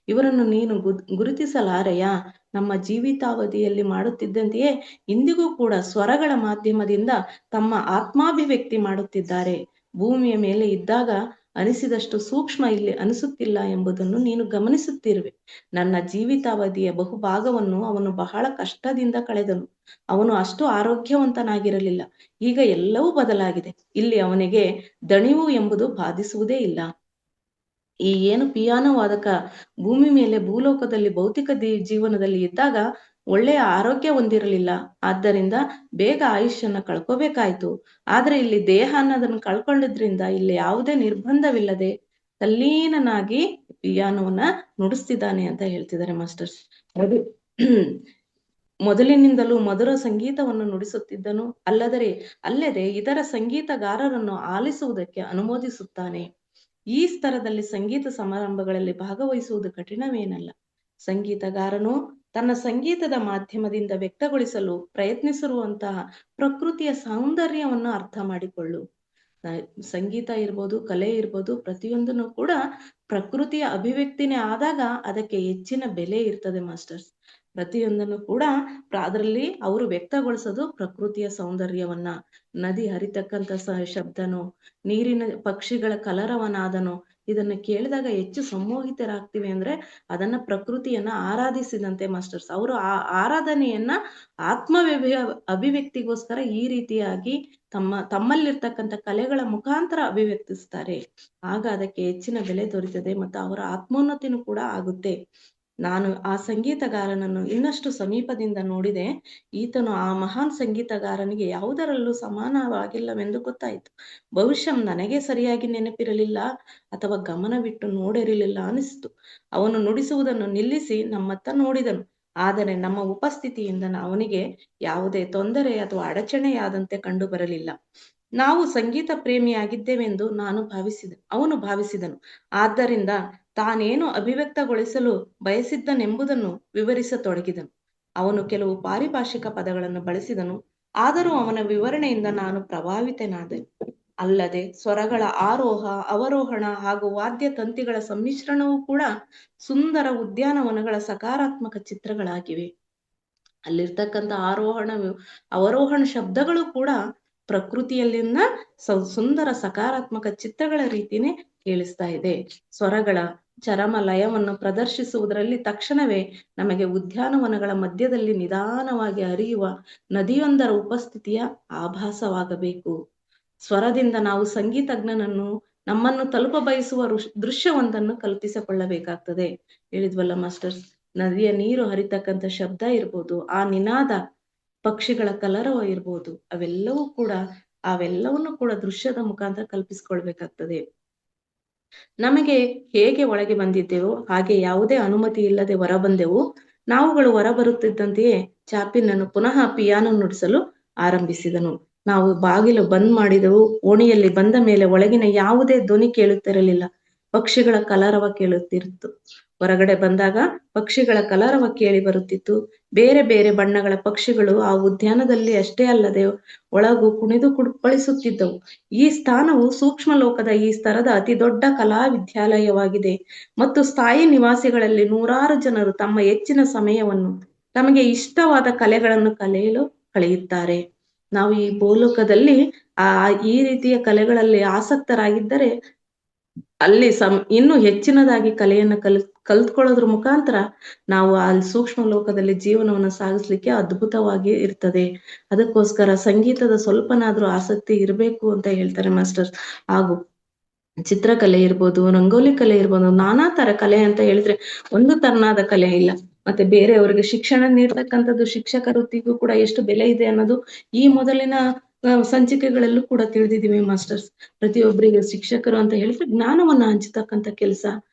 ಇವರನ್ನು ನೀನು ಗುರುತಿಸಲಾರೆಯಾ? ನಮ್ಮ ಜೀವಿತಾವಧಿಯಲ್ಲಿ ಮಾಡುತ್ತಿದ್ದಂತೆಯೇ ಇಂದಿಗೂ ಕೂಡ ಸ್ವರಗಳ ಮಾಧ್ಯಮದಿಂದ ತಮ್ಮ ಆತ್ಮಾಭಿವ್ಯಕ್ತಿ ಮಾಡುತ್ತಿದ್ದಾರೆ. ಭೂಮಿಯ ಮೇಲೆ ಇದ್ದಾಗ ಅನಿಸಿದಷ್ಟು ಸೂಕ್ಷ್ಮ ಇಲ್ಲಿ ಅನಿಸುತ್ತಿಲ್ಲ ಎಂಬುದನ್ನು ನೀನು ಗಮನಿಸುತ್ತಿರುವೆ. ನನ್ನ ಜೀವಿತಾವಧಿಯ ಬಹುಭಾಗವನ್ನು ಅವನು ಬಹಳ ಕಷ್ಟದಿಂದ ಕಳೆದನು. ಅವನು ಅಷ್ಟು ಆರೋಗ್ಯವಂತನಾಗಿರಲಿಲ್ಲ. ಈಗ ಎಲ್ಲವೂ ಬದಲಾಗಿದೆ. ಇಲ್ಲಿ ಅವನಿಗೆ ದಣಿವು ಎಂಬುದು ಬಾಧಿಸುವುದೇ ಇಲ್ಲ. ಈ ಏನು ಪಿಯಾನೋ ವಾದಕ ಭೂಮಿ ಮೇಲೆ ಭೂಲೋಕದಲ್ಲಿ ಭೌತಿಕ ಜೀವನದಲ್ಲಿ ಇದ್ದಾಗ ಒಳ್ಳೆಯ ಆರೋಗ್ಯ ಹೊಂದಿರಲಿಲ್ಲ. ಆದ್ದರಿಂದ ಬೇಗ ಆಯುಷ್ಯನ್ನ ಕಳ್ಕೋಬೇಕಾಯ್ತು. ಆದ್ರೆ ಇಲ್ಲಿ ದೇಹ ಅನ್ನೋದನ್ನು ಕಳ್ಕೊಳ್ಳೋದ್ರಿಂದ ಇಲ್ಲಿ ಯಾವುದೇ ನಿರ್ಬಂಧವಿಲ್ಲದೆ ತಲ್ಲೀನನಾಗಿ ಪಿಯಾನೋವನ್ನ ನುಡಿಸ್ತಿದ್ದಾನೆ ಅಂತ ಹೇಳ್ತಿದ್ದಾರೆ ಮಾಸ್ಟರ್ಸ್. ಅದು ಮೊದಲಿನಿಂದಲೂ ಮಧುರ ಸಂಗೀತವನ್ನು ನುಡಿಸುತ್ತಿದ್ದನು. ಅಲ್ಲದೆ ಇತರ ಸಂಗೀತಗಾರರನ್ನು ಆಲಿಸುವುದಕ್ಕೆ ಅನುಮೋದಿಸುತ್ತಾನೆ. ಈ ಸ್ತರದಲ್ಲಿ ಸಂಗೀತ ಸಮಾರಂಭಗಳಲ್ಲಿ ಭಾಗವಹಿಸುವುದು ಕಠಿಣವೇನಲ್ಲ. ಸಂಗೀತಗಾರನು ತನ್ನ ಸಂಗೀತದ ಮಾಧ್ಯಮದಿಂದ ವ್ಯಕ್ತಗೊಳಿಸಲು ಪ್ರಯತ್ನಿಸಿರುವಂತಹ ಪ್ರಕೃತಿಯ ಸೌಂದರ್ಯವನ್ನು ಅರ್ಥ ಮಾಡಿಕೊಳ್ಳು. ಸಂಗೀತ ಇರ್ಬೋದು, ಕಲೆ ಇರ್ಬೋದು, ಪ್ರತಿಯೊಂದನ್ನು ಕೂಡ ಪ್ರಕೃತಿಯ ಅಭಿವ್ಯಕ್ತಿನೇ ಆದಾಗ ಅದಕ್ಕೆ ಹೆಚ್ಚಿನ ಬೆಲೆ ಇರ್ತದೆ ಮಾಸ್ಟರ್ಸ್. ಪ್ರತಿಯೊಂದನ್ನು ಕೂಡ ಅದರಲ್ಲಿ ಅವರು ವ್ಯಕ್ತಗೊಳಿಸೋದು ಪ್ರಕೃತಿಯ ಸೌಂದರ್ಯವನ್ನ. ನದಿ ಹರಿತಕ್ಕಂಥ ಶಬ್ದನೋ, ನೀರಿನ ಪಕ್ಷಿಗಳ ಕಲರವನಾದನೋ, ಇದನ್ನ ಕೇಳಿದಾಗ ಹೆಚ್ಚು ಸಂಮೋಹಿತರಾಗ್ತೀವಿ ಅಂದ್ರೆ ಅದನ್ನ ಪ್ರಕೃತಿಯನ್ನ ಆರಾಧಿಸಿದಂತೆ ಮಾಸ್ಟರ್ಸ್. ಅವರು ಆ ಆರಾಧನೆಯನ್ನ ಅಭಿವ್ಯಕ್ತಿಗೋಸ್ಕರ ಈ ರೀತಿಯಾಗಿ ತಮ್ಮಲ್ಲಿರ್ತಕ್ಕಂಥ ಕಲೆಗಳ ಮುಖಾಂತರ ಅಭಿವ್ಯಕ್ತಿಸ್ತಾರೆ. ಆಗ ಅದಕ್ಕೆ ಹೆಚ್ಚಿನ ಬೆಲೆ ದೊರೀತದೆ ಮತ್ತು ಅವರ ಆತ್ಮೋನ್ನತಿನೂ ಕೂಡ ಆಗುತ್ತೆ. ನಾನು ಆ ಸಂಗೀತಗಾರನನ್ನು ಇನ್ನಷ್ಟು ಸಮೀಪದಿಂದ ನೋಡಿದೆ. ಈತನು ಆ ಮಹಾನ್ ಸಂಗೀತಗಾರನಿಗೆ ಯಾವುದರಲ್ಲೂ ಸಮಾನವಾಗಿಲ್ಲವೆಂದು ಗೊತ್ತಾಯಿತು. ಬಹುಶಃ ನನಗೆ ಸರಿಯಾಗಿ ನೆನಪಿರಲಿಲ್ಲ ಅಥವಾ ಗಮನವಿಟ್ಟು ನೋಡಿರಲಿಲ್ಲ ಅನಿಸ್ತು. ಅವನು ನುಡಿಸುವುದನ್ನು ನಿಲ್ಲಿಸಿ ನಮ್ಮತ್ತ ನೋಡಿದನು. ಆದರೆ ನಮ್ಮ ಉಪಸ್ಥಿತಿಯಿಂದ ಅವನಿಗೆ ಯಾವುದೇ ತೊಂದರೆ ಅಥವಾ ಅಡಚಣೆಯಾದಂತೆ ಕಂಡು ಬರಲಿಲ್ಲ. ನಾವು ಸಂಗೀತ ಪ್ರೇಮಿಯಾಗಿದ್ದೇವೆಂದು ಅವನು ಭಾವಿಸಿದನು. ಆದ್ದರಿಂದ ತಾನೇನು ಅಭಿವ್ಯಕ್ತಗೊಳಿಸಲು ಬಯಸಿದ್ದನೆಂಬುದನ್ನು ವಿವರಿಸತೊಡಗಿದನು. ಅವನು ಕೆಲವು ಪಾರಿಭಾಷಿಕ ಪದಗಳನ್ನು ಬಳಸಿದನು. ಆದರೂ ಅವನ ವಿವರಣೆಯಿಂದ ನಾನು ಪ್ರಭಾವಿತನಾದೆ. ಅಲ್ಲದೆ ಸ್ವರಗಳ ಆರೋಹ, ಅವರೋಹಣ ಹಾಗೂ ವಾದ್ಯ ತಂತಿಗಳ ಸಮ್ಮಿಶ್ರಣವೂ ಕೂಡ ಸುಂದರ ಉದ್ಯಾನವನಗಳ ಸಕಾರಾತ್ಮಕ ಚಿತ್ರಗಳಾಗಿವೆ. ಅಲ್ಲಿರ್ತಕ್ಕಂಥ ಅವರೋಹಣ ಶಬ್ದಗಳು ಕೂಡ ಪ್ರಕೃತಿಯಲ್ಲಿನ ಸುಂದರ ಸಕಾರಾತ್ಮಕ ಚಿತ್ರಗಳ ರೀತಿನೇ ಕೇಳಿಸ್ತಾ ಇದೆ. ಸ್ವರಗಳ ಚರಮ ಲಯವನ್ನು ಪ್ರದರ್ಶಿಸುವುದರಲ್ಲಿ ತಕ್ಷಣವೇ ನಮಗೆ ಉದ್ಯಾನವನಗಳ ಮಧ್ಯದಲ್ಲಿ ನಿಧಾನವಾಗಿ ಹರಿಯುವ ನದಿಯೊಂದರ ಉಪಸ್ಥಿತಿಯ ಆಭಾಸವಾಗಬೇಕು. ಸ್ವರದಿಂದ ನಾವು ಸಂಗೀತಜ್ಞನನ್ನು ನಮ್ಮನ್ನು ತಲುಪ ಬಯಸುವ ದೃಶ್ಯವೊಂದನ್ನು ಕಲ್ಪಿಸಿಕೊಳ್ಳಬೇಕಾಗ್ತದೆ. ಹೇಳಿದ್ವಲ್ಲ ಮಾಸ್ಟರ್ಸ್, ನದಿಯ ನೀರು ಹರಿತಕ್ಕಂಥ ಶಬ್ದ ಇರ್ಬೋದು, ಆ ನಿನಾದ, ಪಕ್ಷಿಗಳ ಕಲರವ ಇರ್ಬೋದು, ಅವೆಲ್ಲವನ್ನು ಕೂಡ ದೃಶ್ಯದ ಮುಖಾಂತರ ಕಲ್ಪಿಸಿಕೊಳ್ಬೇಕಾಗ್ತದೆ. ನಮಗೆ ಹೇಗೆ ಒಳಗೆ ಬಂದಿದ್ದೆವೋ ಹಾಗೆ ಯಾವುದೇ ಅನುಮತಿ ಇಲ್ಲದೆ ಹೊರ ಬಂದೆವು. ನಾವುಗಳು ಹೊರ ಬರುತ್ತಿದ್ದಂತೆಯೇ ಚಾಪಿನನ್ನು ಪುನಃ ಪಿಯಾನೋ ನುಡಿಸಲು ಆರಂಭಿಸಿದನು. ನಾವು ಬಾಗಿಲು ಬಂದ್ ಮಾಡಿದೆವು. ಓಣಿಯಲ್ಲಿ ಬಂದ ಮೇಲೆ ಒಳಗಿನ ಯಾವುದೇ ಧ್ವನಿ ಕೇಳುತ್ತಿರಲಿಲ್ಲ. ಪಕ್ಷಿಗಳ ಕಲರವ ಕೇಳುತ್ತಿತ್ತು. ಹೊರಗಡೆ ಬಂದಾಗ ಪಕ್ಷಿಗಳ ಕಲರವ ಕೇಳಿ ಬರುತ್ತಿತ್ತು. ಬೇರೆ ಬೇರೆ ಬಣ್ಣಗಳ ಪಕ್ಷಿಗಳು ಆ ಉದ್ಯಾನದಲ್ಲಿ ಅಷ್ಟೇ ಅಲ್ಲದೆ ಒಳಗೂ ಕುಣಿದು ಕುಪ್ಪಳಿಸುತ್ತಿದ್ದವು. ಈ ಸ್ಥಾನವು ಸೂಕ್ಷ್ಮ ಲೋಕದ ಈ ಸ್ತರದ ಅತಿ ದೊಡ್ಡ ಕಲಾ ವಿದ್ಯಾಲಯವಾಗಿದೆ ಮತ್ತು ಸ್ಥಾಯಿ ನಿವಾಸಿಗಳಲ್ಲಿ 100 ಜನರು ತಮ್ಮ ಹೆಚ್ಚಿನ ಸಮಯವನ್ನು ತಮಗೆ ಇಷ್ಟವಾದ ಕಲೆಗಳನ್ನು ಕಲಿಯಲು ಕಳೆಯುತ್ತಾರೆ. ನಾವು ಈ ಭೂಲೋಕದಲ್ಲಿ ಈ ರೀತಿಯ ಕಲೆಗಳಲ್ಲಿ ಆಸಕ್ತರಾಗಿದ್ದರೆ ಅಲ್ಲಿ ಇನ್ನೂ ಹೆಚ್ಚಿನದಾಗಿ ಕಲೆಯನ್ನು ಕಲ್ತ್ಕೊಳ್ಳೋದ್ರ ಮುಖಾಂತರ ನಾವು ಅಲ್ಲಿ ಸೂಕ್ಷ್ಮ ಲೋಕದಲ್ಲಿ ಜೀವನವನ್ನು ಸಾಗಿಸ್ಲಿಕ್ಕೆ ಅದ್ಭುತವಾಗಿ ಇರ್ತದೆ. ಅದಕ್ಕೋಸ್ಕರ ಸಂಗೀತದ ಸ್ವಲ್ಪನಾದ್ರೂ ಆಸಕ್ತಿ ಇರಬೇಕು ಅಂತ ಹೇಳ್ತಾರೆ ಮಾಸ್ಟರ್ಸ್. ಹಾಗೂ ಚಿತ್ರಕಲೆ ಇರ್ಬೋದು, ರಂಗೋಲಿ ಕಲೆ ಇರ್ಬೋದು, ನಾನಾ ತರ ಕಲೆ ಅಂತ ಹೇಳಿದ್ರೆ ಒಂದು ತರನಾದ ಕಲೆ ಇಲ್ಲ. ಮತ್ತೆ ಬೇರೆಯವರಿಗೆ ಶಿಕ್ಷಣ ನೀಡ್ತಕ್ಕಂಥದ್ದು ಶಿಕ್ಷಕ ವೃತ್ತಿಗೂ ಕೂಡ ಎಷ್ಟು ಬೆಲೆ ಇದೆ ಅನ್ನೋದು ಈ ಮೊದಲಿನ ಸಂಚಿಕೆಗಳಲ್ಲೂ ಕೂಡ ತಿಳಿದಿದ್ದೀವಿ ಮಾಸ್ಟರ್ಸ್. ಪ್ರತಿಯೊಬ್ಬರಿಗೆ ಶಿಕ್ಷಕರು ಅಂತ ಹೇಳಿದ್ರೆ ಜ್ಞಾನವನ್ನ ಹಂಚತಕ್ಕಂಥ ಕೆಲಸ,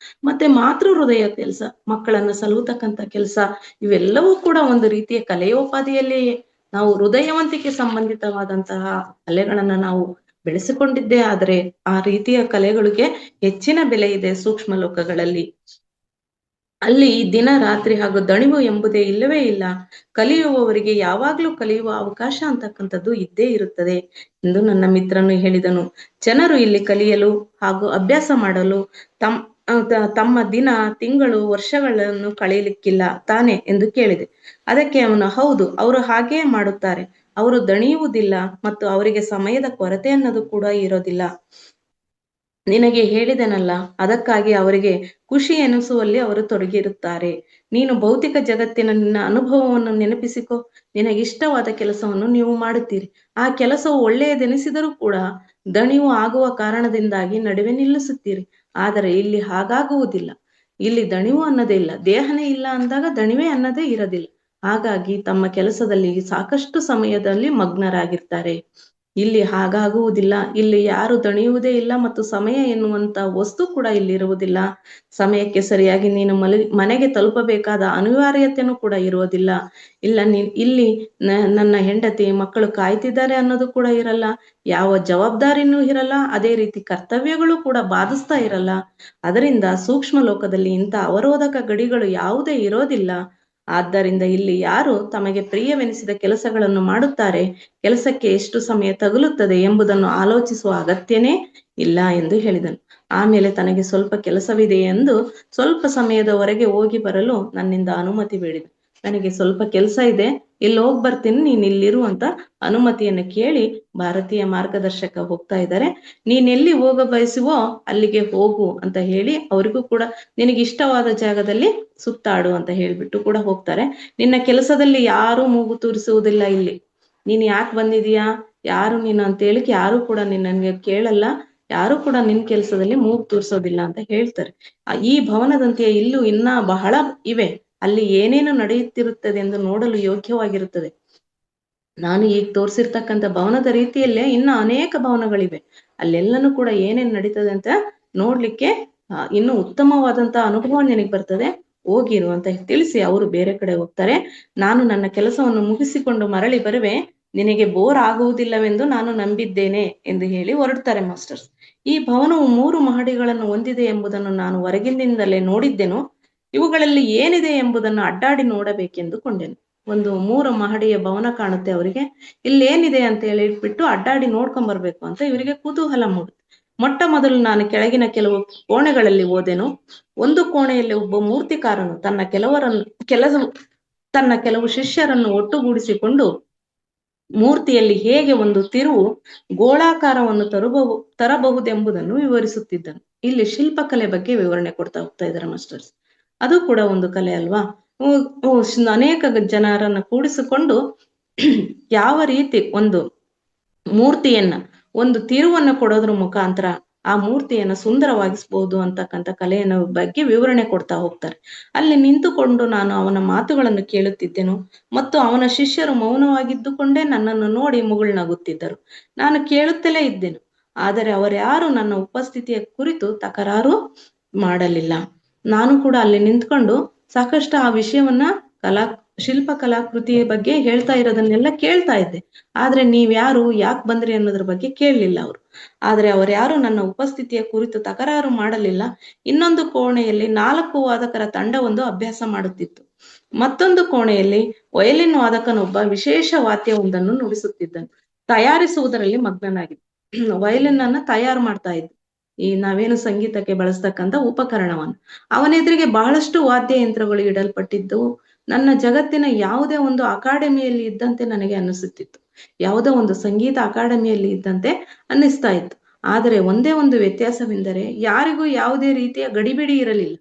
ಮತ್ತೆ ಮಾತೃ ಹೃದಯ ಕೆಲಸ, ಮಕ್ಕಳನ್ನ ಸಲುಹತಕ್ಕಂಥ ಕೆಲಸ, ಇವೆಲ್ಲವೂ ಕೂಡ ಒಂದು ರೀತಿಯ ಕಲೆಯೋಪಾದಿಯಲ್ಲಿ ನಾವು ಹೃದಯವಂತಿಕೆ ಸಂಬಂಧಿತವಾದಂತಹ ಕಲೆಗಳನ್ನ ನಾವು ಬೆಳೆಸಿಕೊಂಡಿದ್ದೇ ಆದರೆ ಆ ರೀತಿಯ ಕಲೆಗಳಿಗೆ ಹೆಚ್ಚಿನ ಬೆಲೆ ಇದೆ ಸೂಕ್ಷ್ಮ ಲೋಕಗಳಲ್ಲಿ. ಅಲ್ಲಿ ದಿನ ರಾತ್ರಿ ಹಾಗೂ ದಣಿವು ಎಂಬುದೇ ಇಲ್ಲವೇ ಇಲ್ಲ. ಕಲಿಯುವವರಿಗೆ ಯಾವಾಗ್ಲೂ ಕಲಿಯುವ ಅವಕಾಶ ಅಂತಕ್ಕಂಥದ್ದು ಇದ್ದೇ ಇರುತ್ತದೆ ಎಂದು ನನ್ನ ಮಿತ್ರನು ಹೇಳಿದನು. ಜನರು ಇಲ್ಲಿ ಕಲಿಯಲು ಹಾಗೂ ಅಭ್ಯಾಸ ಮಾಡಲು ತಮ್ಮ ದಿನ, ತಿಂಗಳು, ವರ್ಷಗಳನ್ನು ಕಳೆಯಲಿಕ್ಕಿಲ್ಲ ತಾನೆ ಎಂದು ಕೇಳಿದೆ. ಅದಕ್ಕೆ ಅವನು, ಹೌದು, ಅವರು ಹಾಗೆಯೇ ಮಾಡುತ್ತಾರೆ. ಅವರು ದಣಿಯುವುದಿಲ್ಲ ಮತ್ತು ಅವರಿಗೆ ಸಮಯದ ಕೊರತೆ ಅನ್ನೋದು ಕೂಡ ಇರೋದಿಲ್ಲ. ನಿನಗೆ ಹೇಳಿದೆನಲ್ಲ, ಅದಕ್ಕಾಗಿ ಅವರಿಗೆ ಖುಷಿ ಎನಿಸುವಲ್ಲಿ ಅವರು ತೊಡಗಿರುತ್ತಾರೆ. ನೀನು ಭೌತಿಕ ಜಗತ್ತಿನ ನಿನ್ನ ಅನುಭವವನ್ನು ನೆನಪಿಸಿಕೊ. ನಿನಗಿಷ್ಟವಾದ ಕೆಲಸವನ್ನು ನೀವು ಮಾಡುತ್ತೀರಿ. ಆ ಕೆಲಸವು ಒಳ್ಳೆಯದೆನಿಸಿದರೂ ಕೂಡ ದಣಿವು ಆಗುವ ಕಾರಣದಿಂದಾಗಿ ನಡುವೆ ನಿಲ್ಲಿಸುತ್ತೀರಿ. ಆದರೆ ಇಲ್ಲಿ ಹಾಗಾಗುವುದಿಲ್ಲ. ಇಲ್ಲಿ ದಣಿವು ಅನ್ನೋದೇ ಇಲ್ಲ. ದೇಹನೇ ಇಲ್ಲ ಅಂದಾಗ ದಣಿವೆ ಅನ್ನೋದೇ ಇರೋದಿಲ್ಲ. ಹಾಗಾಗಿ ತಮ್ಮ ಕೆಲಸದಲ್ಲಿ ಸಾಕಷ್ಟು ಸಮಯದಲ್ಲಿ ಮಗ್ನರಾಗಿರ್ತಾರೆ. ಇಲ್ಲಿ ಹಾಗಾಗುವುದಿಲ್ಲ. ಇಲ್ಲಿ ಯಾರು ದಣಿಯುವುದೇ ಇಲ್ಲ ಮತ್ತು ಸಮಯ ಎನ್ನುವಂತ ವಸ್ತು ಕೂಡ ಇಲ್ಲಿ ಇರುವುದಿಲ್ಲ. ಸಮಯಕ್ಕೆ ಸರಿಯಾಗಿ ನೀನು ಮನೆಗೆ ತಲುಪಬೇಕಾದ ಅನಿವಾರ್ಯತೆನೂ ಕೂಡ ಇರುವುದಿಲ್ಲ. ಇಲ್ಲಿ ನನ್ನ ಹೆಂಡತಿ ಮಕ್ಕಳು ಕಾಯ್ತಿದ್ದಾರೆ ಅನ್ನೋದು ಕೂಡ ಇರಲ್ಲ. ಯಾವ ಜವಾಬ್ದಾರಿನೂ ಇರಲ್ಲ. ಅದೇ ರೀತಿ ಕರ್ತವ್ಯಗಳು ಕೂಡ ಬಾಧಿಸ್ತಾ ಇರಲ್ಲ. ಅದರಿಂದ ಸೂಕ್ಷ್ಮ ಲೋಕದಲ್ಲಿ ಇಂಥ ಅವರೋಧಕ ಗಡಿಗಳು ಯಾವುದೇ ಇರೋದಿಲ್ಲ. ಆದ್ದರಿಂದ ಇಲ್ಲಿ ಯಾರು ತಮಗೆ ಪ್ರಿಯವೆನಿಸಿದ ಕೆಲಸಗಳನ್ನು ಮಾಡುತ್ತಾರೆ, ಕೆಲಸಕ್ಕೆ ಎಷ್ಟು ಸಮಯ ತಗುಲುತ್ತದೆ ಎಂಬುದನ್ನು ಆಲೋಚಿಸುವ ಅಗತ್ಯನೇ ಇಲ್ಲ ಎಂದು ಹೇಳಿದನು. ಆಮೇಲೆ ತನಗೆ ಸ್ವಲ್ಪ ಕೆಲಸವಿದೆ ಎಂದು ಸ್ವಲ್ಪ ಸಮಯದವರೆಗೆ ಹೋಗಿ ಬರಲು ನನ್ನಿಂದ ಅನುಮತಿ ಬೇಡಿದ. ನನಗೆ ಸ್ವಲ್ಪ ಕೆಲಸ ಇದೆ, ಇಲ್ಲಿ ಹೋಗಿ ಬರ್ತೀನಿ, ನೀನ್ ಇಲ್ಲಿರು ಅಂತ ಅನುಮತಿಯನ್ನು ಕೇಳಿ ಭಾರತೀಯ ಮಾರ್ಗದರ್ಶಕ ಹೋಗ್ತಾ ಇದ್ದಾರೆ. ನೀನ್ ಎಲ್ಲಿ ಹೋಗ ಬಯಸುವೋ ಅಲ್ಲಿಗೆ ಹೋಗು ಅಂತ ಹೇಳಿ ಅವರಿಗೂ ಕೂಡ ನಿನಗೆ ಇಷ್ಟವಾದ ಜಾಗದಲ್ಲಿ ಸುತ್ತಾಡು ಅಂತ ಹೇಳ್ಬಿಟ್ಟು ಕೂಡ ಹೋಗ್ತಾರೆ. ನಿನ್ನ ಕೆಲಸದಲ್ಲಿ ಯಾರೂ ಮೂಗು ತೂರಿಸುವುದಿಲ್ಲ. ಇಲ್ಲಿ ನೀನ್ ಯಾಕೆ ಬಂದಿದೀಯಾ, ಯಾರು ನೀನು ಅಂತ ಹೇಳಿಕ್ ಯಾರು ಕೂಡ ನಿನ್ನನ್ಗೆ ಕೇಳಲ್ಲ, ಯಾರು ಕೂಡ ನಿನ್ ಕೆಲಸದಲ್ಲಿ ಮೂಗು ತೂರಿಸೋದಿಲ್ಲ ಅಂತ ಹೇಳ್ತಾರೆ. ಈ ಭವನದಂತೆಯೇ ಇಲ್ಲೂ ಇನ್ನ ಬಹಳ ಇವೆ. ಅಲ್ಲಿ ಏನೇನು ನಡೆಯುತ್ತಿರುತ್ತದೆ ಎಂದು ನೋಡಲು ಯೋಗ್ಯವಾಗಿರುತ್ತದೆ. ನಾನು ಈಗ ತೋರಿಸಿರ್ತಕ್ಕಂಥ ಭವನದ ರೀತಿಯಲ್ಲೇ ಇನ್ನ ಅನೇಕ ಭವನಗಳಿವೆ. ಅಲ್ಲೆಲ್ಲನೂ ಕೂಡ ಏನೇನ್ ನಡೀತದೆ ಅಂತ ನೋಡ್ಲಿಕ್ಕೆ ಇನ್ನು ಉತ್ತಮವಾದಂತಹ ಅನುಭವ ನಿನಗೆ ಬರ್ತದೆ, ಹೋಗಿರು ಅಂತ ತಿಳಿಸಿ ಅವರು ಬೇರೆ ಕಡೆ ಹೋಗ್ತಾರೆ. ನಾನು ನನ್ನ ಕೆಲಸವನ್ನು ಮುಗಿಸಿಕೊಂಡು ಮರಳಿ ಬರುವೆ, ನಿನಗೆ ಬೋರ್ ಆಗುವುದಿಲ್ಲವೆಂದು ನಾನು ನಂಬಿದ್ದೇನೆ ಎಂದು ಹೇಳಿ ಹೊರಡ್ತಾರೆ ಮಾಸ್ಟರ್ಸ್. ಈ ಭವನವು 3 ಮಹಡಿಗಳನ್ನು ಹೊಂದಿದೆ ಎಂಬುದನ್ನು ನಾನು ಹೊರಗಿನಿಂದಲೇ ನೋಡಿದ್ದೆನು. ಇವುಗಳಲ್ಲಿ ಏನಿದೆ ಎಂಬುದನ್ನು ಅಡ್ಡಾಡಿ ನೋಡಬೇಕೆಂದು ಕೊಂಡೆನು. ಒಂದು 3 ಮಹಡಿಯ ಭವನ ಕಾಣುತ್ತೆ ಅವರಿಗೆ. ಇಲ್ಲೇನಿದೆ ಅಂತ ಹೇಳಿಬಿಟ್ಟು ಅಡ್ಡಾಡಿ ನೋಡ್ಕೊಂಡ್ ಬರ್ಬೇಕು ಅಂತ ಇವರಿಗೆ ಕುತೂಹಲ ಮೂಡುತ್ತೆ. ಮೊಟ್ಟ ಮೊದಲು ನಾನು ಕೆಳಗಿನ ಕೆಲವು ಕೋಣೆಗಳಲ್ಲಿ ಹೋದೆನು. ಒಂದು ಕೋಣೆಯಲ್ಲಿ ಒಬ್ಬ ಮೂರ್ತಿಕಾರನು ತನ್ನ ಕೆಲವು ಶಿಷ್ಯರನ್ನು ಒಟ್ಟುಗೂಡಿಸಿಕೊಂಡು ಮೂರ್ತಿಯಲ್ಲಿ ಹೇಗೆ ಒಂದು ತಿರುವು ಗೋಳಾಕಾರವನ್ನು ತರಬಹುದೆಂಬುದನ್ನು ವಿವರಿಸುತ್ತಿದ್ದನು. ಇಲ್ಲಿ ಶಿಲ್ಪಕಲೆ ಬಗ್ಗೆ ವಿವರಣೆ ಕೊಡ್ತಾ ಹೋಗ್ತಾ ಇದ್ದಾರೆ ಮಾಸ್ಟರ್ಸ್. ಅದು ಕೂಡ ಒಂದು ಕಲೆ ಅಲ್ವಾ. ಅನೇಕ ಜನರನ್ನ ಕೂಡಿಸಿಕೊಂಡು ಯಾವ ರೀತಿ ಒಂದು ಮೂರ್ತಿಯನ್ನ ಒಂದು ತಿರುವನ್ನ ಕೊಡೋದ್ರ ಮುಖಾಂತರ ಆ ಮೂರ್ತಿಯನ್ನ ಸುಂದರವಾಗಿಸಬಹುದು ಅಂತಕ್ಕಂಥ ಕಲೆಯನ್ನು ಬಗ್ಗೆ ವಿವರಣೆ ಕೊಡ್ತಾ ಹೋಗ್ತಾರೆ. ಅಲ್ಲಿ ನಿಂತುಕೊಂಡು ನಾನು ಅವನ ಮಾತುಗಳನ್ನು ಕೇಳುತ್ತಿದ್ದೆನು ಮತ್ತು ಅವನ ಶಿಷ್ಯರು ಮೌನವಾಗಿದ್ದುಕೊಂಡೇ ನನ್ನನ್ನು ನೋಡಿ ಮುಗುಳ್ನಗುತ್ತಿದ್ದರು. ನಾನು ಕೇಳುತ್ತಲೇ ಇದ್ದೆನು, ಆದರೆ ಅವರ್ಯಾರು ನನ್ನ ಉಪಸ್ಥಿತಿಯ ಕುರಿತು ತಕರಾರು ಮಾಡಲಿಲ್ಲ. ನಾನು ಕೂಡ ಅಲ್ಲಿ ನಿಂತ್ಕೊಂಡು ಸಾಕಷ್ಟು ಆ ವಿಷಯವನ್ನ ಶಿಲ್ಪ ಕಲಾಕೃತಿಯ ಬಗ್ಗೆ ಹೇಳ್ತಾ ಇರೋದನ್ನೆಲ್ಲ ಕೇಳ್ತಾ ಇದ್ದೆ. ಆದ್ರೆ ನೀವ್ಯಾರು, ಯಾಕೆ ಬಂದ್ರಿ ಅನ್ನೋದ್ರ ಬಗ್ಗೆ ಕೇಳಲಿಲ್ಲ ಅವರು. ಆದ್ರೆ ಅವರ್ಯಾರು ನನ್ನ ಉಪಸ್ಥಿತಿಯ ಕುರಿತು ತಕರಾರು ಮಾಡಲಿಲ್ಲ. ಇನ್ನೊಂದು ಕೋಣೆಯಲ್ಲಿ 4 ವಾದಕರ ತಂಡವೊಂದು ಅಭ್ಯಾಸ ಮಾಡುತ್ತಿತ್ತು. ಮತ್ತೊಂದು ಕೋಣೆಯಲ್ಲಿ ವಯಲಿನ್ ವಾದಕನೊಬ್ಬ ವಿಶೇಷ ವಾದ್ಯವೊಂದನ್ನು ನುಡಿಸುತ್ತಿದ್ದನು. ತಯಾರಿಸುವುದರಲ್ಲಿ ಮಗ್ನನಾಗಿದ್ದ. ವಯಲಿನ್ ಅನ್ನ ತಯಾರು ಮಾಡ್ತಾ ಇದ್ದ, ಈ ನಾವೇನು ಸಂಗೀತಕ್ಕೆ ಬಳಸ್ತಕ್ಕಂಥ ಉಪಕರಣವನ್ನು. ಅವನೆದುರಿಗೆ ಬಹಳಷ್ಟು ವಾದ್ಯ ಯಂತ್ರಗಳು ಇಡಲ್ಪಟ್ಟಿದ್ದವು. ನನ್ನ ಜಗತ್ತಿನ ಯಾವುದೇ ಒಂದು ಅಕಾಡೆಮಿಯಲ್ಲಿ ಇದ್ದಂತೆ ನನಗೆ ಅನ್ನಿಸುತ್ತಿತ್ತು, ಯಾವುದೋ ಒಂದು ಸಂಗೀತ ಅಕಾಡೆಮಿಯಲ್ಲಿ ಇದ್ದಂತೆ ಅನ್ನಿಸ್ತಾ ಇತ್ತು. ಆದರೆ ಒಂದೇ ಒಂದು ವ್ಯತ್ಯಾಸವೆಂದರೆ ಯಾರಿಗೂ ಯಾವುದೇ ರೀತಿಯ ಗಡಿಬಿಡಿ ಇರಲಿಲ್ಲ.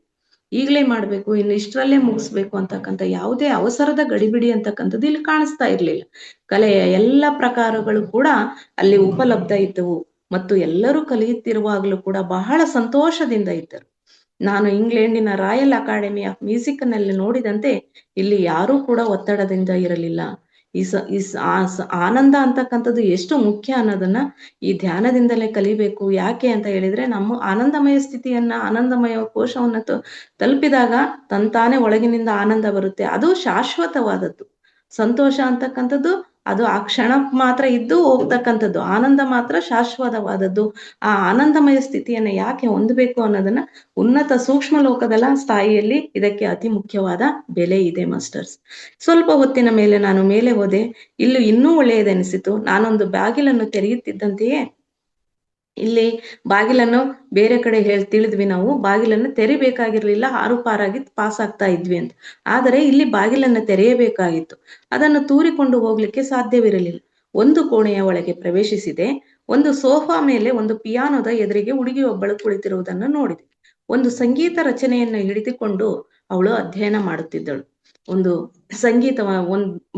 ಈಗಲೇ ಮಾಡ್ಬೇಕು, ಇನ್ನು ಇಷ್ಟರಲ್ಲೇ ಮುಗಿಸ್ಬೇಕು ಅಂತಕ್ಕಂಥ ಯಾವುದೇ ಅವಸರದ ಗಡಿಬಿಡಿ ಅಂತಕ್ಕಂಥದ್ದು ಇಲ್ಲಿ ಕಾಣಿಸ್ತಾ ಇರ್ಲಿಲ್ಲ. ಕಲೆಯ ಎಲ್ಲ ಪ್ರಕಾರಗಳು ಕೂಡ ಅಲ್ಲಿ ಉಪಲಬ್ಧ ಇದ್ದವು ಮತ್ತು ಎಲ್ಲರೂ ಕಲಿಯುತ್ತಿರುವಾಗಲೂ ಕೂಡ ಬಹಳ ಸಂತೋಷದಿಂದ ಇದ್ದರು. ನಾನು ಇಂಗ್ಲೆಂಡಿನ ರಾಯಲ್ ಅಕಾಡೆಮಿ ಆಫ್ ಮ್ಯೂಸಿಕ್ ನಲ್ಲಿ ನೋಡಿದಂತೆ ಇಲ್ಲಿ ಯಾರೂ ಕೂಡ ಒತ್ತಡದಿಂದ ಇರಲಿಲ್ಲ. ಆನಂದ ಅಂತಕ್ಕಂಥದ್ದು ಎಷ್ಟು ಮುಖ್ಯ ಅನ್ನೋದನ್ನ ಈ ಧ್ಯಾನದಿಂದಲೇ ಕಲಿಬೇಕು. ಯಾಕೆ ಅಂತ ಹೇಳಿದ್ರೆ, ನಮ್ಮ ಆನಂದಮಯ ಸ್ಥಿತಿಯನ್ನ, ಆನಂದಮಯ ಕೋಶವನ್ನ ತಲುಪಿದಾಗ ತಂತಾನೆ ಒಳಗಿನಿಂದ ಆನಂದ ಬರುತ್ತೆ. ಅದು ಶಾಶ್ವತವಾದದ್ದು. ಸಂತೋಷ ಅಂತಕ್ಕಂಥದ್ದು ಅದು ಆ ಕ್ಷಣ ಮಾತ್ರ ಇದ್ದು ಹೋಗ್ತಕ್ಕಂಥದ್ದು, ಆನಂದ ಮಾತ್ರ ಶಾಶ್ವತವಾದದ್ದು. ಆ ಆನಂದಮಯ ಸ್ಥಿತಿಯನ್ನ ಯಾಕೆ ಹೊಂದಬೇಕು ಅನ್ನೋದನ್ನ ಉನ್ನತ ಸೂಕ್ಷ್ಮ ಲೋಕದ ಸ್ಥಾಯಿಯಲ್ಲಿ ಇದಕ್ಕೆ ಅತಿ ಮುಖ್ಯವಾದ ಬೆಲೆ ಇದೆ ಮಾಸ್ಟರ್ಸ್. ಸ್ವಲ್ಪ ಹೊತ್ತಿನ ಮೇಲೆ ನಾನು ಮೇಲೆ ಹೋದೆ. ಇಲ್ಲಿ ಇನ್ನೂ ಒಳ್ಳೆಯದೆನಿಸಿತು. ನಾನೊಂದು ಬಾಗಿಲನ್ನು ತೆರೆಯುತ್ತಿದ್ದಂತೆಯೇ, ಇಲ್ಲಿ ಬಾಗಿಲನ್ನು ಬೇರೆ ಕಡೆ ತಿಳಿದ್ವಿ ನಾವು, ಬಾಗಿಲನ್ನು ತೆರಿಬೇಕಾಗಿರ್ಲಿಲ್ಲ, ಆರುಪಾರಾಗಿ ಪಾಸ್ ಆಗ್ತಾ ಇದ್ವಿ ಅಂತ. ಆದರೆ ಇಲ್ಲಿ ಬಾಗಿಲನ್ನು ತೆರೆಯಬೇಕಾಗಿತ್ತು. ಅದನ್ನು ತೂರಿಕೊಂಡು ಹೋಗ್ಲಿಕ್ಕೆ ಸಾಧ್ಯವಿರಲಿಲ್ಲ. ಒಂದು ಕೋಣೆಯ ಒಳಗೆ ಪ್ರವೇಶಿಸಿದೆ. ಒಂದು ಸೋಫಾ ಮೇಲೆ ಒಂದು ಪಿಯಾನೋದ ಎದುರಿಗೆ ಹುಡುಗಿಯೊಬ್ಬಳು ಕುಳಿತಿರುವುದನ್ನು ನೋಡಿದೆ. ಒಂದು ಸಂಗೀತ ರಚನೆಯನ್ನು ಹಿಡಿದುಕೊಂಡು ಅವಳು ಅಧ್ಯಯನ ಮಾಡುತ್ತಿದ್ದಳು. ಒಂದು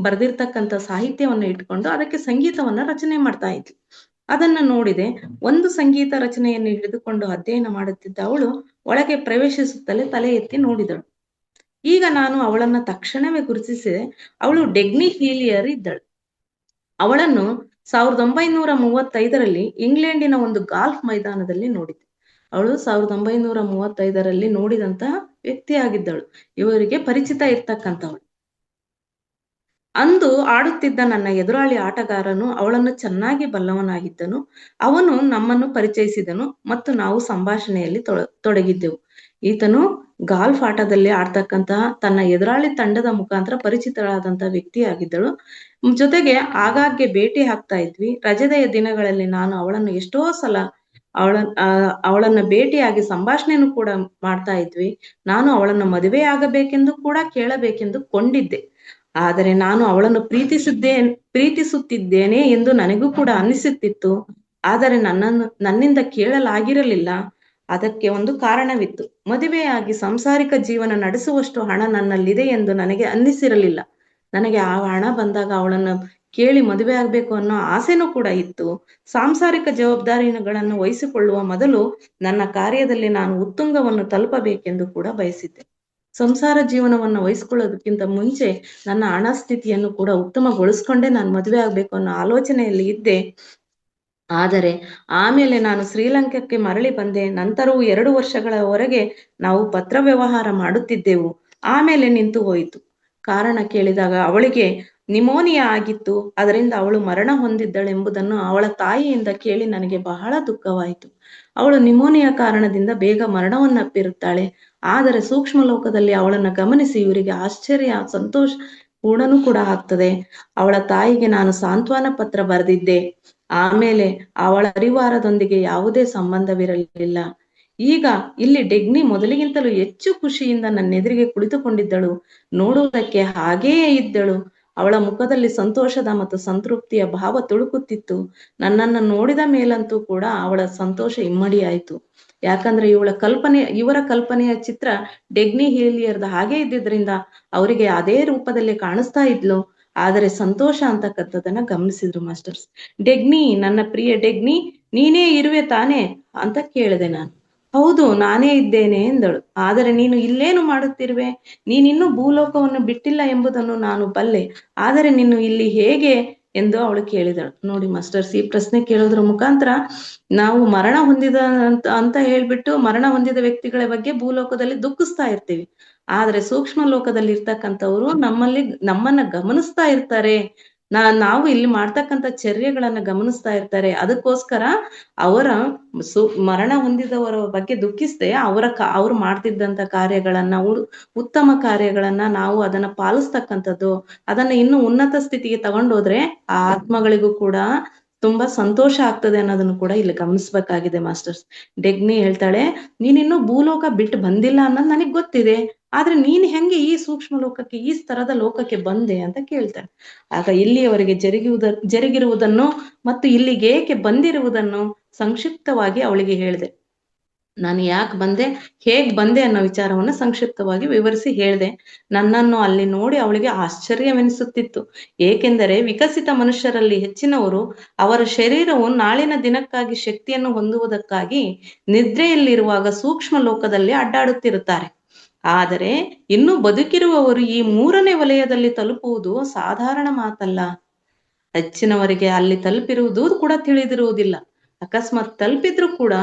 ಬರೆದಿರ್ತಕ್ಕಂಥ ಸಾಹಿತ್ಯವನ್ನು ಇಟ್ಕೊಂಡು ಅದಕ್ಕೆ ಸಂಗೀತವನ್ನ ರಚನೆ ಮಾಡ್ತಾ ಇದ್ಲು. ಅದನ್ನ ನೋಡಿದೆ. ಒಂದು ಸಂಗೀತ ರಚನೆಯನ್ನು ಹಿಡಿದುಕೊಂಡು ಅಧ್ಯಯನ ಮಾಡುತ್ತಿದ್ದ ಅವಳು ಒಳಗೆ ಪ್ರವೇಶಿಸುತ್ತಲೇ ತಲೆ ಎತ್ತಿ ನೋಡಿದಳು. ಈಗ ನಾನು ಅವಳನ್ನ ತಕ್ಷಣವೇ ಗುರುತಿಸಿದೆ. ಅವಳು ಡೆಗ್ನಿ ಹೀಲಿಯರ್ ಇದ್ದಳು. ಅವಳನ್ನು 1935ರಲ್ಲಿ ಇಂಗ್ಲೆಂಡಿನ ಒಂದು ಗಾಲ್ಫ್ ಮೈದಾನದಲ್ಲಿ ನೋಡಿದ್ದೆ. ಅವಳು 1935ರಲ್ಲಿ ನೋಡಿದಂತಹ ವ್ಯಕ್ತಿಯಾಗಿದ್ದಳು. ಇವರಿಗೆ ಪರಿಚಿತ ಇರ್ತಕ್ಕಂಥವಳು. ಅಂದು ಆಡುತ್ತಿದ್ದ ನನ್ನ ಎದುರಾಳಿ ಆಟಗಾರನು ಅವಳನ್ನು ಚೆನ್ನಾಗಿ ಬಲ್ಲವನಾಗಿದ್ದನು. ಅವನು ನಮ್ಮನ್ನು ಪರಿಚಯಿಸಿದನು ಮತ್ತು ನಾವು ಸಂಭಾಷಣೆಯಲ್ಲಿ ತೊಡಗಿದ್ದೆವು. ಈತನು ಗಾಲ್ಫ್ ಆಟದಲ್ಲಿ ಆಡ್ತಕ್ಕಂತಹ ತನ್ನ ಎದುರಾಳಿ ತಂಡದ ಮುಖಾಂತರ ಪರಿಚಿತಳಾದಂತಹ ವ್ಯಕ್ತಿಯಾಗಿದ್ದಳು. ಜೊತೆಗೆ ಆಗಾಗ್ಗೆ ಭೇಟಿ ಆಗ್ತಾ ಇದ್ವಿ. ರಜೆಯ ದಿನಗಳಲ್ಲಿ ನಾನು ಅವಳನ್ನು ಎಷ್ಟೋ ಸಲ ಅವಳನ್ನ ಭೇಟಿಯಾಗಿ ಸಂಭಾಷಣೆಯನ್ನು ಕೂಡ ಮಾಡ್ತಾ ಇದ್ವಿ. ನಾನು ಅವಳನ್ನು ಮದುವೆ ಆಗಬೇಕೆಂದು ಕೂಡ ಕೇಳಬೇಕೆಂದು ಕೊಂಡಿದ್ದೆ. ಆದರೆ ನಾನು ಅವಳನ್ನು ಪ್ರೀತಿಸುತ್ತಿದ್ದೇನೆ ಎಂದು ನನಗೂ ಕೂಡ ಅನಿಸುತ್ತಿತ್ತು. ಆದರೆ ನನ್ನಿಂದ ಕೇಳಲಾಗಿರಲಿಲ್ಲ. ಅದಕ್ಕೆ ಒಂದು ಕಾರಣವಿತ್ತು. ಮದುವೆಯಾಗಿ ಸಂಸಾರಿಕ ಜೀವನ ನಡೆಸುವಷ್ಟು ಹಣ ನನ್ನಲ್ಲಿದೆ ಎಂದು ನನಗೆ ಅನ್ನಿಸಿರಲಿಲ್ಲ. ನನಗೆ ಆ ಹಣ ಬಂದಾಗ ಅವಳನ್ನು ಕೇಳಿ ಮದುವೆ ಆಗ್ಬೇಕು ಅನ್ನೋ ಆಸೆನೂ ಕೂಡ ಇತ್ತು. ಸಾಂಸಾರಿಕ ಜವಾಬ್ದಾರಿಗಳನ್ನು ವಹಿಸಿಕೊಳ್ಳುವ ಮೊದಲು ನನ್ನ ಕಾರ್ಯದಲ್ಲಿ ನಾನು ಉತ್ತುಂಗವನ್ನು ತಲುಪಬೇಕೆಂದು ಕೂಡ ಬಯಸಿದ್ದೆ. ಸಂಸಾರ ಜೀವನವನ್ನು ವಹಿಸ್ಕೊಳ್ಳೋದಕ್ಕಿಂತ ಮುಂಚೆ ನನ್ನ ಹಣ ಸ್ಥಿತಿಯನ್ನು ಕೂಡ ಉತ್ತಮಗೊಳಿಸ್ಕೊಂಡೇ ನಾನು ಮದುವೆ ಆಗ್ಬೇಕು ಅನ್ನೋ ಆಲೋಚನೆಯಲ್ಲಿ ಇದ್ದೆ. ಆದರೆ ಆಮೇಲೆ ನಾನು ಶ್ರೀಲಂಕಾಕ್ಕೆ ಮರಳಿ ಬಂದೆ. ನಂತರವೂ 2 ವರ್ಷಗಳವರೆಗೆ ನಾವು ಪತ್ರ ವ್ಯವಹಾರ ಮಾಡುತ್ತಿದ್ದೆವು. ಆಮೇಲೆ ನಿಂತು ಹೋಯಿತು. ಕಾರಣ ಕೇಳಿದಾಗ ಅವಳಿಗೆ ನಿಮೋನಿಯಾ ಆಗಿತ್ತು. ಅದರಿಂದ ಅವಳು ಮರಣ ಹೊಂದಿದ್ದಳೆಂಬುದನ್ನು ಅವಳ ತಾಯಿಯಿಂದ ಕೇಳಿ ನನಗೆ ಬಹಳ ದುಃಖವಾಯಿತು. ಅವಳು ನಿಮೋನಿಯಾ ಕಾರಣದಿಂದ ಬೇಗ ಮರಣವನ್ನಪ್ಪಿರುತ್ತಾಳೆ. ಆದರೆ ಸೂಕ್ಷ್ಮ ಲೋಕದಲ್ಲಿ ಅವಳನ್ನು ಗಮನಿಸಿ ಇವರಿಗೆ ಆಶ್ಚರ್ಯ, ಸಂತೋಷ ಕೂಡ ಆಗ್ತದೆ. ಅವಳ ತಾಯಿಗೆ ನಾನು ಸಾಂತ್ವನ ಪತ್ರ ಬರೆದಿದ್ದೆ. ಆಮೇಲೆ ಅವಳ ಪರಿವಾರದೊಂದಿಗೆ ಯಾವುದೇ ಸಂಬಂಧವಿರಲಿಲ್ಲ. ಈಗ ಇಲ್ಲಿ ಡೆಗ್ನಿ ಮೊದಲಿಗಿಂತಲೂ ಹೆಚ್ಚು ಖುಷಿಯಿಂದ ನನ್ನೆದುರಿಗೆ ಕುಳಿತುಕೊಂಡಿದ್ದಳು. ನೋಡುವುದಕ್ಕೆ ಹಾಗೆಯೇ ಇದ್ದಳು. ಅವಳ ಮುಖದಲ್ಲಿ ಸಂತೋಷದ ಮತ್ತು ಸಂತೃಪ್ತಿಯ ಭಾವ ತುಳುಕುತ್ತಿತ್ತು. ನನ್ನನ್ನು ನೋಡಿದ ಮೇಲಂತೂ ಕೂಡ ಅವಳ ಸಂತೋಷ ಇಮ್ಮಡಿಯಾಯಿತು. ಯಾಕಂದ್ರೆ ಇವರ ಕಲ್ಪನೆಯ ಚಿತ್ರ ಡೆಗ್ನಿ ಹೇಲಿಯರ್ದ ಹಾಗೆ ಇದ್ದಿದ್ರಿಂದ ಅವರಿಗೆ ಅದೇ ರೂಪದಲ್ಲಿ ಕಾಣಿಸ್ತಾ ಇದ್ಲು. ಆದರೆ ಸಂತೋಷ ಅಂತಕ್ಕಂಥದ್ದನ್ನ ಗಮನಿಸಿದ್ರು ಮಾಸ್ಟರ್ಸ್. ಡೆಗ್ನಿ, ನನ್ನ ಪ್ರಿಯ ಡೆಗ್ನಿ, ನೀನೇ ಇರುವೆ ತಾನೆ ಅಂತ ಕೇಳಿದೆ ನಾನು. ಹೌದು, ನಾನೇ ಇದ್ದೇನೆ ಎಂದಳು. ಆದರೆ ನೀನು ಇಲ್ಲೇನು ಮಾಡುತ್ತಿರುವೆ? ನೀನಿನ್ನೂ ಭೂಲೋಕವನ್ನು ಬಿಟ್ಟಿಲ್ಲ ಎಂಬುದನ್ನು ನಾನು ಬಲ್ಲೆ. ಆದರೆ ನೀನು ಇಲ್ಲಿ ಹೇಗೆ ಎಂದು ಅವಳು ಕೇಳಿದಳು. ನೋಡಿ ಮಾಸ್ಟರ್ಸ್, ಈ ಪ್ರಶ್ನೆ ಕೇಳೋದ್ರ ಮುಖಾಂತರ ನಾವು ಮರಣ ಹೊಂದಿದ ಅಂತ ಹೇಳ್ಬಿಟ್ಟು ಮರಣ ಹೊಂದಿದ ವ್ಯಕ್ತಿಗಳ ಬಗ್ಗೆ ಭೂಲೋಕದಲ್ಲಿ ದುಃಖಿಸ್ತಾ ಇರ್ತೀವಿ. ಆದ್ರೆ ಸೂಕ್ಷ್ಮ ಲೋಕದಲ್ಲಿ ಇರ್ತಕ್ಕಂಥವ್ರು ನಮ್ಮನ್ನ ಗಮನಿಸ್ತಾ ಇರ್ತಾರೆ. ನಾವು ಇಲ್ಲಿ ಮಾಡ್ತಕ್ಕಂಥ ಚರ್ಯಗಳನ್ನ ಗಮನಿಸ್ತಾ ಇರ್ತಾರೆ. ಅದಕ್ಕೋಸ್ಕರ ಅವರ ಮರಣ ಹೊಂದಿದವರ ಬಗ್ಗೆ ದುಃಖಿಸದೆ ಅವ್ರು ಮಾಡ್ತಿದ್ದಂತ ಕಾರ್ಯಗಳನ್ನ, ಉತ್ತಮ ಕಾರ್ಯಗಳನ್ನ ನಾವು ಅದನ್ನ ಪಾಲಿಸ್ತಕ್ಕಂಥದ್ದು, ಅದನ್ನ ಇನ್ನೂ ಉನ್ನತ ಸ್ಥಿತಿಗೆ ತಗೊಂಡೋದ್ರೆ ಆ ಆತ್ಮಗಳಿಗೂ ಕೂಡ ತುಂಬಾ ಸಂತೋಷ ಆಗ್ತದೆ ಅನ್ನೋದನ್ನು ಕೂಡ ಇಲ್ಲಿ ಗಮನಿಸ್ಬೇಕಾಗಿದೆ ಮಾಸ್ಟರ್ಸ್. ಡೆಗ್ನಿ ಹೇಳ್ತಾಳೆ, ನೀನಿನ್ನೂ ಭೂಲೋಕ ಬಿಟ್ಟು ಬಂದಿಲ್ಲ ಅನ್ನೋದು ನನಗ್ ಗೊತ್ತಿದೆ. ಆದ್ರೆ ನೀನ್ ಹೆಂಗೆ ಈ ಸೂಕ್ಷ್ಮ ಲೋಕಕ್ಕೆ, ಈ ಸ್ತರದ ಲೋಕಕ್ಕೆ ಬಂದೆ ಅಂತ ಕೇಳ್ತಾಳೆ. ಆಗ ಇಲ್ಲಿಯವರೆಗೆ ಜರುಗಿರುವುದನ್ನು ಮತ್ತು ಇಲ್ಲಿಗೆ ಏಕೆ ಬಂದಿರುವುದನ್ನು ಸಂಕ್ಷಿಪ್ತವಾಗಿ ಅವಳಿಗೆ ಹೇಳಿದೆ. ನಾನು ಯಾಕೆ ಬಂದೆ, ಹೇಗ್ ಬಂದೆ ಅನ್ನೋ ವಿಚಾರವನ್ನ ಸಂಕ್ಷಿಪ್ತವಾಗಿ ವಿವರಿಸಿ ಹೇಳಿದೆ. ನನ್ನನ್ನು ಅಲ್ಲಿ ನೋಡಿ ಅವಳಿಗೆ ಆಶ್ಚರ್ಯವೆನಿಸುತ್ತಿತ್ತು. ಏಕೆಂದರೆ ವಿಕಸಿತ ಮನುಷ್ಯರಲ್ಲಿ ಹೆಚ್ಚಿನವರು ಅವರ ಶರೀರವು ನಾಳಿನ ದಿನಕ್ಕಾಗಿ ಶಕ್ತಿಯನ್ನು ಹೊಂದುವುದಕ್ಕಾಗಿ ನಿದ್ರೆಯಲ್ಲಿರುವಾಗ ಸೂಕ್ಷ್ಮ ಲೋಕದಲ್ಲಿ ಅಡ್ಡಾಡುತ್ತಿರುತ್ತಾರೆ. ಆದರೆ ಇನ್ನು ಬದುಕಿರುವವರು ಈ 3ನೇ ವಲಯದಲ್ಲಿ ತಲುಪುವುದು ಸಾಧಾರಣ ಮಾತಲ್ಲ. ಹೆಚ್ಚಿನವರಿಗೆ ಅಲ್ಲಿ ತಲುಪಿರುವುದು ಕೂಡ ತಿಳಿದಿರುವುದಿಲ್ಲ. ಅಕಸ್ಮಾತ್ ತಲುಪಿದ್ರು ಕೂಡ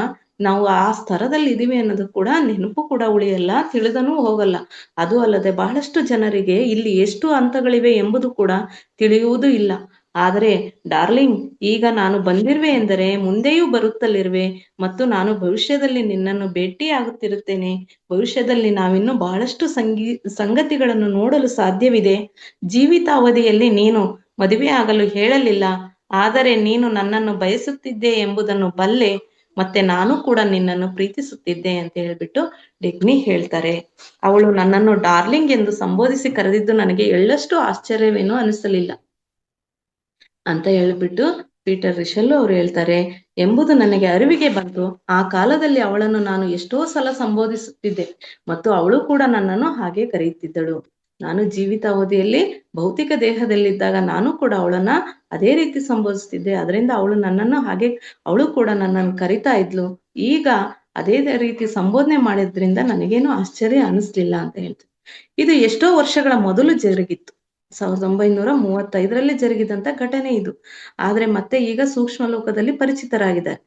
ನಾವು ಆ ಸ್ತರದಲ್ಲಿ ಇದೀವಿ ಅನ್ನೋದು ಕೂಡ ನೆನಪು ಕೂಡ ಉಳಿಯಲ್ಲ, ತಿಳಿದನೂ ಹೋಗಲ್ಲ. ಅದು ಅಲ್ಲದೆ ಬಹಳಷ್ಟು ಜನರಿಗೆ ಇಲ್ಲಿ ಎಷ್ಟು ಹಂತಗಳಿವೆ ಎಂಬುದು ಕೂಡ ತಿಳಿಯುವುದೂ ಇಲ್ಲ. ಆದರೆ ಡಾರ್ಲಿಂಗ್, ಈಗ ನಾನು ಬಂದಿರುವೆ ಎಂದರೆ ಮುಂದೆಯೂ ಬರುತ್ತಲಿರುವೆ ಮತ್ತು ನಾನು ಭವಿಷ್ಯದಲ್ಲಿ ನಿನ್ನನ್ನು ಭೇಟಿಯಾಗುತ್ತಿರುತ್ತೇನೆ. ಭವಿಷ್ಯದಲ್ಲಿ ನಾವಿನ್ನೂ ಬಹಳಷ್ಟು ಸಂಗತಿಗಳನ್ನು ನೋಡಲು ಸಾಧ್ಯವಿದೆ. ಜೀವಿತಾವಧಿಯಲ್ಲಿ ನೀನು ಮದುವೆ ಆಗಲು ಹೇಳಲಿಲ್ಲ, ಆದರೆ ನೀನು ನನ್ನನ್ನು ಬಯಸುತ್ತಿದ್ದೆ ಎಂಬುದನ್ನು ಬಲ್ಲೆ, ಮತ್ತೆ ನಾನು ಕೂಡ ನಿನ್ನನ್ನು ಪ್ರೀತಿಸುತ್ತಿದ್ದೆ ಅಂತ ಹೇಳ್ಬಿಟ್ಟು ಡೆಗ್ನಿ ಹೇಳ್ತಾರೆ. ಅವಳು ನನ್ನನ್ನು ಡಾರ್ಲಿಂಗ್ ಎಂದು ಸಂಬೋಧಿಸಿ ಕರೆದಿದ್ದು ನನಗೆ ಎಳ್ಳಷ್ಟು ಆಶ್ಚರ್ಯವೇನೂ ಅನಿಸಲಿಲ್ಲ ಅಂತ ಹೇಳ್ಬಿಟ್ಟು ಪೀಟರ್ ರಿಷೆಲ್ಲೋ ಅವರು ಹೇಳ್ತಾರೆ. ಎಂಬುದು ನನಗೆ ಅರಿವಿಗೆ ಬಂತು. ಆ ಕಾಲದಲ್ಲಿ ಅವಳನ್ನು ನಾನು ಎಷ್ಟೋ ಸಲ ಸಂಬೋಧಿಸುತ್ತಿದ್ದೆ ಮತ್ತು ಅವಳು ಕೂಡ ನನ್ನನ್ನು ಹಾಗೆ ಕರೆಯುತ್ತಿದ್ದಳು. ನಾನು ಜೀವಿತಾವಧಿಯಲ್ಲಿ ಭೌತಿಕ ದೇಹದಲ್ಲಿದ್ದಾಗ ನಾನು ಕೂಡ ಅವಳನ್ನ ಅದೇ ರೀತಿ ಸಂಬೋಧಿಸ್ತಿದ್ದೆ. ಅದರಿಂದ ಅವಳು ಕೂಡ ನನ್ನನ್ನು ಕರಿತಾ ಇದ್ಲು. ಈಗ ಅದೇ ರೀತಿ ಸಂಬೋಧನೆ ಮಾಡಿದ್ರಿಂದ ನನಗೇನು ಆಶ್ಚರ್ಯ ಅನಿಸ್ಲಿಲ್ಲ ಅಂತ ಹೇಳ್ತಾರೆ. ಇದು ಎಷ್ಟೋ ವರ್ಷಗಳ ಮೊದಲು ಜರುಗಿತ್ತು. 1935ರಲ್ಲಿ ಜರುಗಿದಂತ ಘಟನೆ ಇದು. ಆದ್ರೆ ಮತ್ತೆ ಈಗ ಸೂಕ್ಷ್ಮ ಲೋಕದಲ್ಲಿ ಪರಿಚಿತರಾಗಿದ್ದಾರೆ.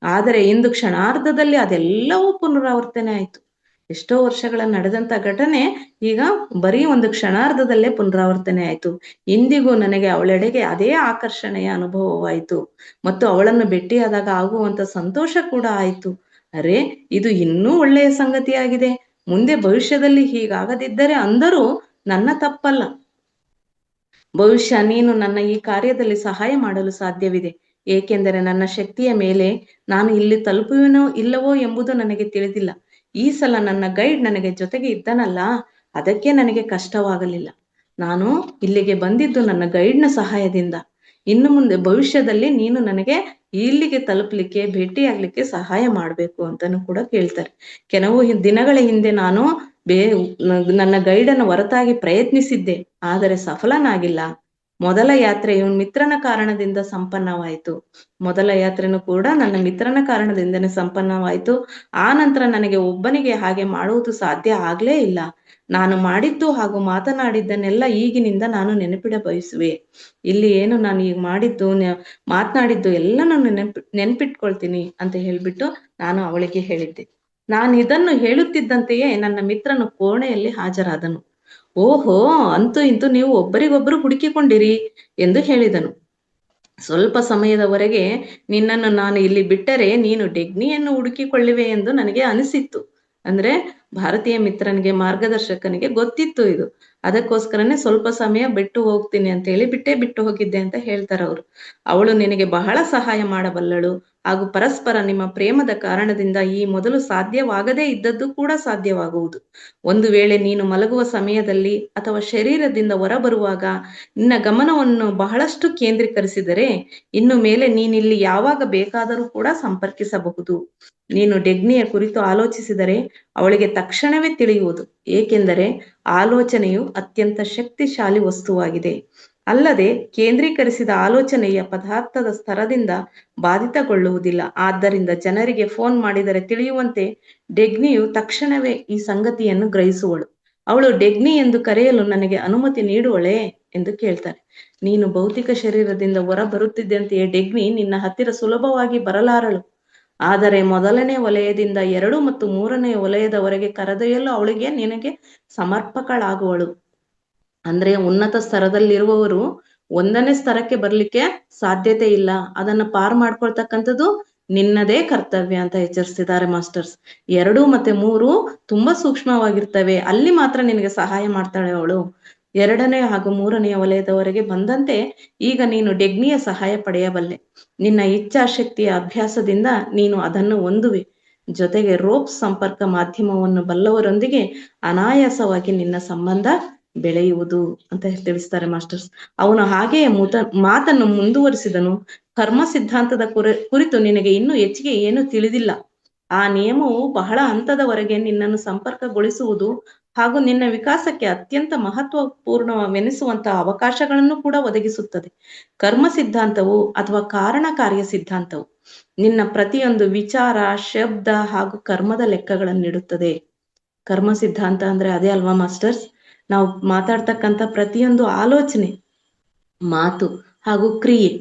ಆದರೆ ಇಂದು ಕ್ಷಣಾರ್ಧದಲ್ಲಿ ಅದೆಲ್ಲವೂ ಪುನರಾವರ್ತನೆ ಆಯ್ತು. ಎಷ್ಟೋ ವರ್ಷಗಳ ನಡೆದಂತ ಘಟನೆ ಈಗ ಬರೀ ಒಂದು ಕ್ಷಣಾರ್ಧದಲ್ಲೇ ಪುನರಾವರ್ತನೆ ಆಯ್ತು. ಇಂದಿಗೂ ನನಗೆ ಅವಳೆಡೆಗೆ ಅದೇ ಆಕರ್ಷಣೆಯ ಅನುಭವವಾಯಿತು ಮತ್ತು ಅವಳನ್ನು ಭೇಟಿಯಾದಾಗ ಆಗುವಂತ ಸಂತೋಷ ಕೂಡ ಆಯ್ತು. ಅರೆ, ಇದು ಇನ್ನೂ ಒಳ್ಳೆಯ ಸಂಗತಿಯಾಗಿದೆ. ಮುಂದೆ ಭವಿಷ್ಯದಲ್ಲಿ ಹೀಗಾಗದಿದ್ದರೆ ಅಂದರೂ ನನ್ನ ತಪ್ಪಲ್ಲ. ಬಹುಶಃ ನೀನು ನನ್ನ ಈ ಕಾರ್ಯದಲ್ಲಿ ಸಹಾಯ ಮಾಡಲು ಸಾಧ್ಯವಿದೆ. ಏಕೆಂದರೆ ನನ್ನ ಶಕ್ತಿಯ ಮೇಲೆ ನಾನು ಇಲ್ಲಿ ತಲುಪುವೆನೋ ಇಲ್ಲವೋ ಎಂಬುದು ನನಗೆ ತಿಳಿದಿಲ್ಲ. ಈ ಸಲ ನನ್ನ ಗೈಡ್ ನನಗೆ ಜೊತೆಗೆ ಇದ್ದನಲ್ಲ, ಅದಕ್ಕೆ ನನಗೆ ಕಷ್ಟವಾಗಲಿಲ್ಲ. ನಾನು ಇಲ್ಲಿಗೆ ಬಂದಿದ್ದು ನನ್ನ ಗೈಡ್ನ ಸಹಾಯದಿಂದ. ಇನ್ನು ಮುಂದೆ ಭವಿಷ್ಯದಲ್ಲಿ ನೀನು ನನಗೆ ಇಲ್ಲಿಗೆ ತಲುಪಲಿಕ್ಕೆ ಭೇಟಿಯಾಗ್ಲಿಕ್ಕೆ ಸಹಾಯ ಮಾಡಬೇಕು ಅಂತಾನು ಕೂಡ ಕೇಳ್ತಾರೆ. ಕೆಲವು ದಿನಗಳ ಹಿಂದೆ ನಾನು ನನ್ನ ಗೈಡನ್ನು ಹೊರತಾಗಿ ಪ್ರಯತ್ನಿಸಿದ್ದೆ, ಆದರೆ ಸಫಲನಾಗಿಲ್ಲ. ಮೊದಲ ಯಾತ್ರೆಯು ಮಿತ್ರನ ಕಾರಣದಿಂದ ಸಂಪನ್ನವಾಯಿತು. ಮೊದಲ ಯಾತ್ರೆನೂ ಕೂಡ ನನ್ನ ಮಿತ್ರನ ಕಾರಣದಿಂದನೇ ಸಂಪನ್ನವಾಯಿತು. ಆ ನಂತರ ನನಗೆ ಒಬ್ಬನಿಗೆ ಹಾಗೆ ಮಾಡುವುದು ಸಾಧ್ಯ ಆಗ್ಲೇ ಇಲ್ಲ. ನಾನು ಮಾಡಿದ್ದು ಹಾಗೂ ಮಾತನಾಡಿದ್ದನ್ನೆಲ್ಲ ಈಗಿನಿಂದ ನಾನು ನೆನಪಿಡ ಬಯಸುವೆ. ಇಲ್ಲಿ ಏನು ನಾನು ಈಗ ಮಾಡಿದ್ದು ಮಾತನಾಡಿದ್ದು ಎಲ್ಲ ನಾನು ನೆನಪಿಟ್ಕೊಳ್ತೀನಿ ಅಂತ ಹೇಳ್ಬಿಟ್ಟು ನಾನು ಅವಳಿಗೆ ಹೇಳಿದ್ದೆ. ನಾನು ಇದನ್ನು ಹೇಳುತ್ತಿದ್ದಂತೆಯೇ ನನ್ನ ಮಿತ್ರನು ಕೋಣೆಯಲ್ಲಿ ಹಾಜರಾದನು. ಓಹೋ, ಅಂತೂ ಇಂತೂ ನೀವು ಒಬ್ಬರಿಗೊಬ್ಬರು ಹುಡುಕಿಕೊಂಡಿರಿ ಎಂದು ಹೇಳಿದನು. ಸ್ವಲ್ಪ ಸಮಯದವರೆಗೆ ನಿನ್ನನ್ನು ನಾನು ಇಲ್ಲಿ ಬಿಟ್ಟರೆ ನೀನು ಡೆಗ್ನಿಯನ್ನು ಹುಡುಕಿಕೊಳ್ಳುವೆ ಎಂದು ನನಗೆ ಅನಿಸಿತ್ತು. ಅಂದ್ರೆ ಭಾರತೀಯ ಮಿತ್ರನಿಗೆ, ಮಾರ್ಗದರ್ಶಕನಿಗೆ ಗೊತ್ತಿತ್ತು ಇದು. ಅದಕ್ಕೋಸ್ಕರನೇ ಸ್ವಲ್ಪ ಸಮಯ ಬಿಟ್ಟು ಹೋಗ್ತೀನಿ ಅಂತ ಹೇಳಿ ಬಿಟ್ಟು ಹೋಗಿದ್ದೆ ಅಂತ ಹೇಳ್ತಾರೆ ಅವರು. ಅವಳು ನಿನಗೆ ಬಹಳ ಸಹಾಯ ಮಾಡಬಲ್ಲಳು ಹಾಗೂ ಪರಸ್ಪರ ನಿಮ್ಮ ಪ್ರೇಮದ ಕಾರಣದಿಂದ ಈ ಮೊದಲು ಸಾಧ್ಯವಾಗದೇ ಇದ್ದದ್ದು ಕೂಡ ಸಾಧ್ಯವಾಗುವುದು. ಒಂದು ವೇಳೆ ನೀನು ಮಲಗುವ ಸಮಯದಲ್ಲಿ ಅಥವಾ ಶರೀರದಿಂದ ಹೊರಬರುವಾಗ ನಿನ್ನ ಗಮನವನ್ನು ಬಹಳಷ್ಟು ಕೇಂದ್ರೀಕರಿಸಿದರೆ ಇನ್ನು ಮೇಲೆ ನೀನಿಲ್ಲಿ ಯಾವಾಗ ಬೇಕಾದರೂ ಕೂಡ ಸಂಪರ್ಕಿಸಬಹುದು. ನೀನು ಡೆಗ್ನಿಯ ಕುರಿತು ಆಲೋಚಿಸಿದರೆ ಅವಳಿಗೆ ತಕ್ಷಣವೇ ತಿಳಿಯುವುದು. ಏಕೆಂದರೆ ಆಲೋಚನೆಯು ಅತ್ಯಂತ ಶಕ್ತಿಶಾಲಿ ವಸ್ತುವಾಗಿದೆ. ಅಲ್ಲದೆ ಕೇಂದ್ರೀಕರಿಸಿದ ಆಲೋಚನೆಯ ಪದಾರ್ಥದ ಸ್ತರದಿಂದ ಬಾಧಿತಗೊಳ್ಳುವುದಿಲ್ಲ. ಆದ್ದರಿಂದ ಜನರಿಗೆ ಫೋನ್ ಮಾಡಿದರೆ ತಿಳಿಯುವಂತೆ ಡೆಗ್ನಿಯು ತಕ್ಷಣವೇ ಈ ಸಂಗತಿಯನ್ನು ಗ್ರಹಿಸುವಳು. ಅವಳು ಡೆಗ್ನಿ ಎಂದು ಕರೆಯಲು ನನಗೆ ಅನುಮತಿ ನೀಡುವಳೇ ಎಂದು ಕೇಳ್ತಾರೆ. ನೀನು ಭೌತಿಕ ಶರೀರದಿಂದ ಹೊರ ಬರುತ್ತಿದ್ದಂತೆಯೇ ಡೆಗ್ನಿ ನಿನ್ನ ಹತ್ತಿರ ಸುಲಭವಾಗಿ ಬರಲಾರಳು. ಆದರೆ ಮೊದಲನೇ ವಲಯದಿಂದ 2 ಮತ್ತು 3ನೇ ವಲಯದವರೆಗೆ ಕರೆದೊಯ್ಯಲು ಅವಳಿಗೆ ನಿನಗೆ ಸಮರ್ಪಕಳಾಗುವಳು. ಅಂದ್ರೆ ಉನ್ನತ ಸ್ತರದಲ್ಲಿರುವವರು 1ನೇ ಸ್ತರಕ್ಕೆ ಬರ್ಲಿಕ್ಕೆ ಸಾಧ್ಯತೆ ಇಲ್ಲ. ಅದನ್ನ ಪಾರ್ ಮಾಡ್ಕೊಳ್ತಕ್ಕಂಥದ್ದು ನಿನ್ನದೇ ಕರ್ತವ್ಯ ಅಂತ ಎಚ್ಚರಿಸಿದ್ದಾರೆ ಮಾಸ್ಟರ್ಸ್. 2 ಮತ್ತೆ 3 ತುಂಬಾ ಸೂಕ್ಷ್ಮವಾಗಿರ್ತವೆ. ಅಲ್ಲಿ ಮಾತ್ರ ನಿನಗೆ ಸಹಾಯ ಮಾಡ್ತಾಳೆ ಅವಳು. 2ನೇ ಹಾಗೂ 3ನೇ ವಲಯದವರೆಗೆ ಬಂದಂತೆ ಈಗ ನೀನು ಡೆಗ್ನಿಯ ಸಹಾಯ ಪಡೆಯಬಲ್ಲೆ. ನಿನ್ನ ಇಚ್ಛಾಶಕ್ತಿಯ ಅಭ್ಯಾಸದಿಂದ ನೀನು ಅದನ್ನು ಹೊಂದುವೆ. ಜೊತೆಗೆ ರೋಪ್ ಸಂಪರ್ಕ ಮಾಧ್ಯಮವನ್ನು ಬಲ್ಲವರೊಂದಿಗೆ ಅನಾಯಾಸವಾಗಿ ನಿನ್ನ ಸಂಬಂಧ ಬೆಳೆಯುವುದು ಅಂತ ತಿಳಿಸ್ತಾರೆ ಮಾಸ್ಟರ್ಸ್. ಅವನು ಹಾಗೆಯೇ ಮಾತನ್ನು ಮುಂದುವರಿಸಿದನು. ಕರ್ಮ ಸಿದ್ಧಾಂತದ ಕುರಿತು ನಿನಗೆ ಇನ್ನೂ ಹೆಚ್ಚಿಗೆ ಏನು ತಿಳಿದಿಲ್ಲ. ಆ ನಿಯಮವು ಬಹಳ ಹಂತದವರೆಗೆ ನಿನ್ನನ್ನು ಸಂಪರ್ಕಗೊಳಿಸುವುದು ಹಾಗೂ ನಿನ್ನ ವಿಕಾಸಕ್ಕೆ ಅತ್ಯಂತ ಮಹತ್ವಪೂರ್ಣವೆನಿಸುವಂತಹ ಅವಕಾಶಗಳನ್ನು ಕೂಡ ಒದಗಿಸುತ್ತದೆ. ಕರ್ಮ ಸಿದ್ಧಾಂತವು ಅಥವಾ ಕಾರಣ ಕಾರ್ಯ ಸಿದ್ಧಾಂತವು ನಿನ್ನ ಪ್ರತಿಯೊಂದು ವಿಚಾರ, ಶಬ್ದ ಹಾಗೂ ಕರ್ಮದ ಲೆಕ್ಕಗಳನ್ನಿಡುತ್ತದೆ. ಕರ್ಮ ಸಿದ್ಧಾಂತ ಅಂದ್ರೆ ಅದೇ ಅಲ್ವಾ ಮಾಸ್ಟರ್ಸ್? ನಾವು ಮಾತಾಡ್ತಕ್ಕಂಥ ಪ್ರತಿಯೊಂದು ಆಲೋಚನೆ, ಮಾತು ಹಾಗೂ ಕ್ರಿಯೆ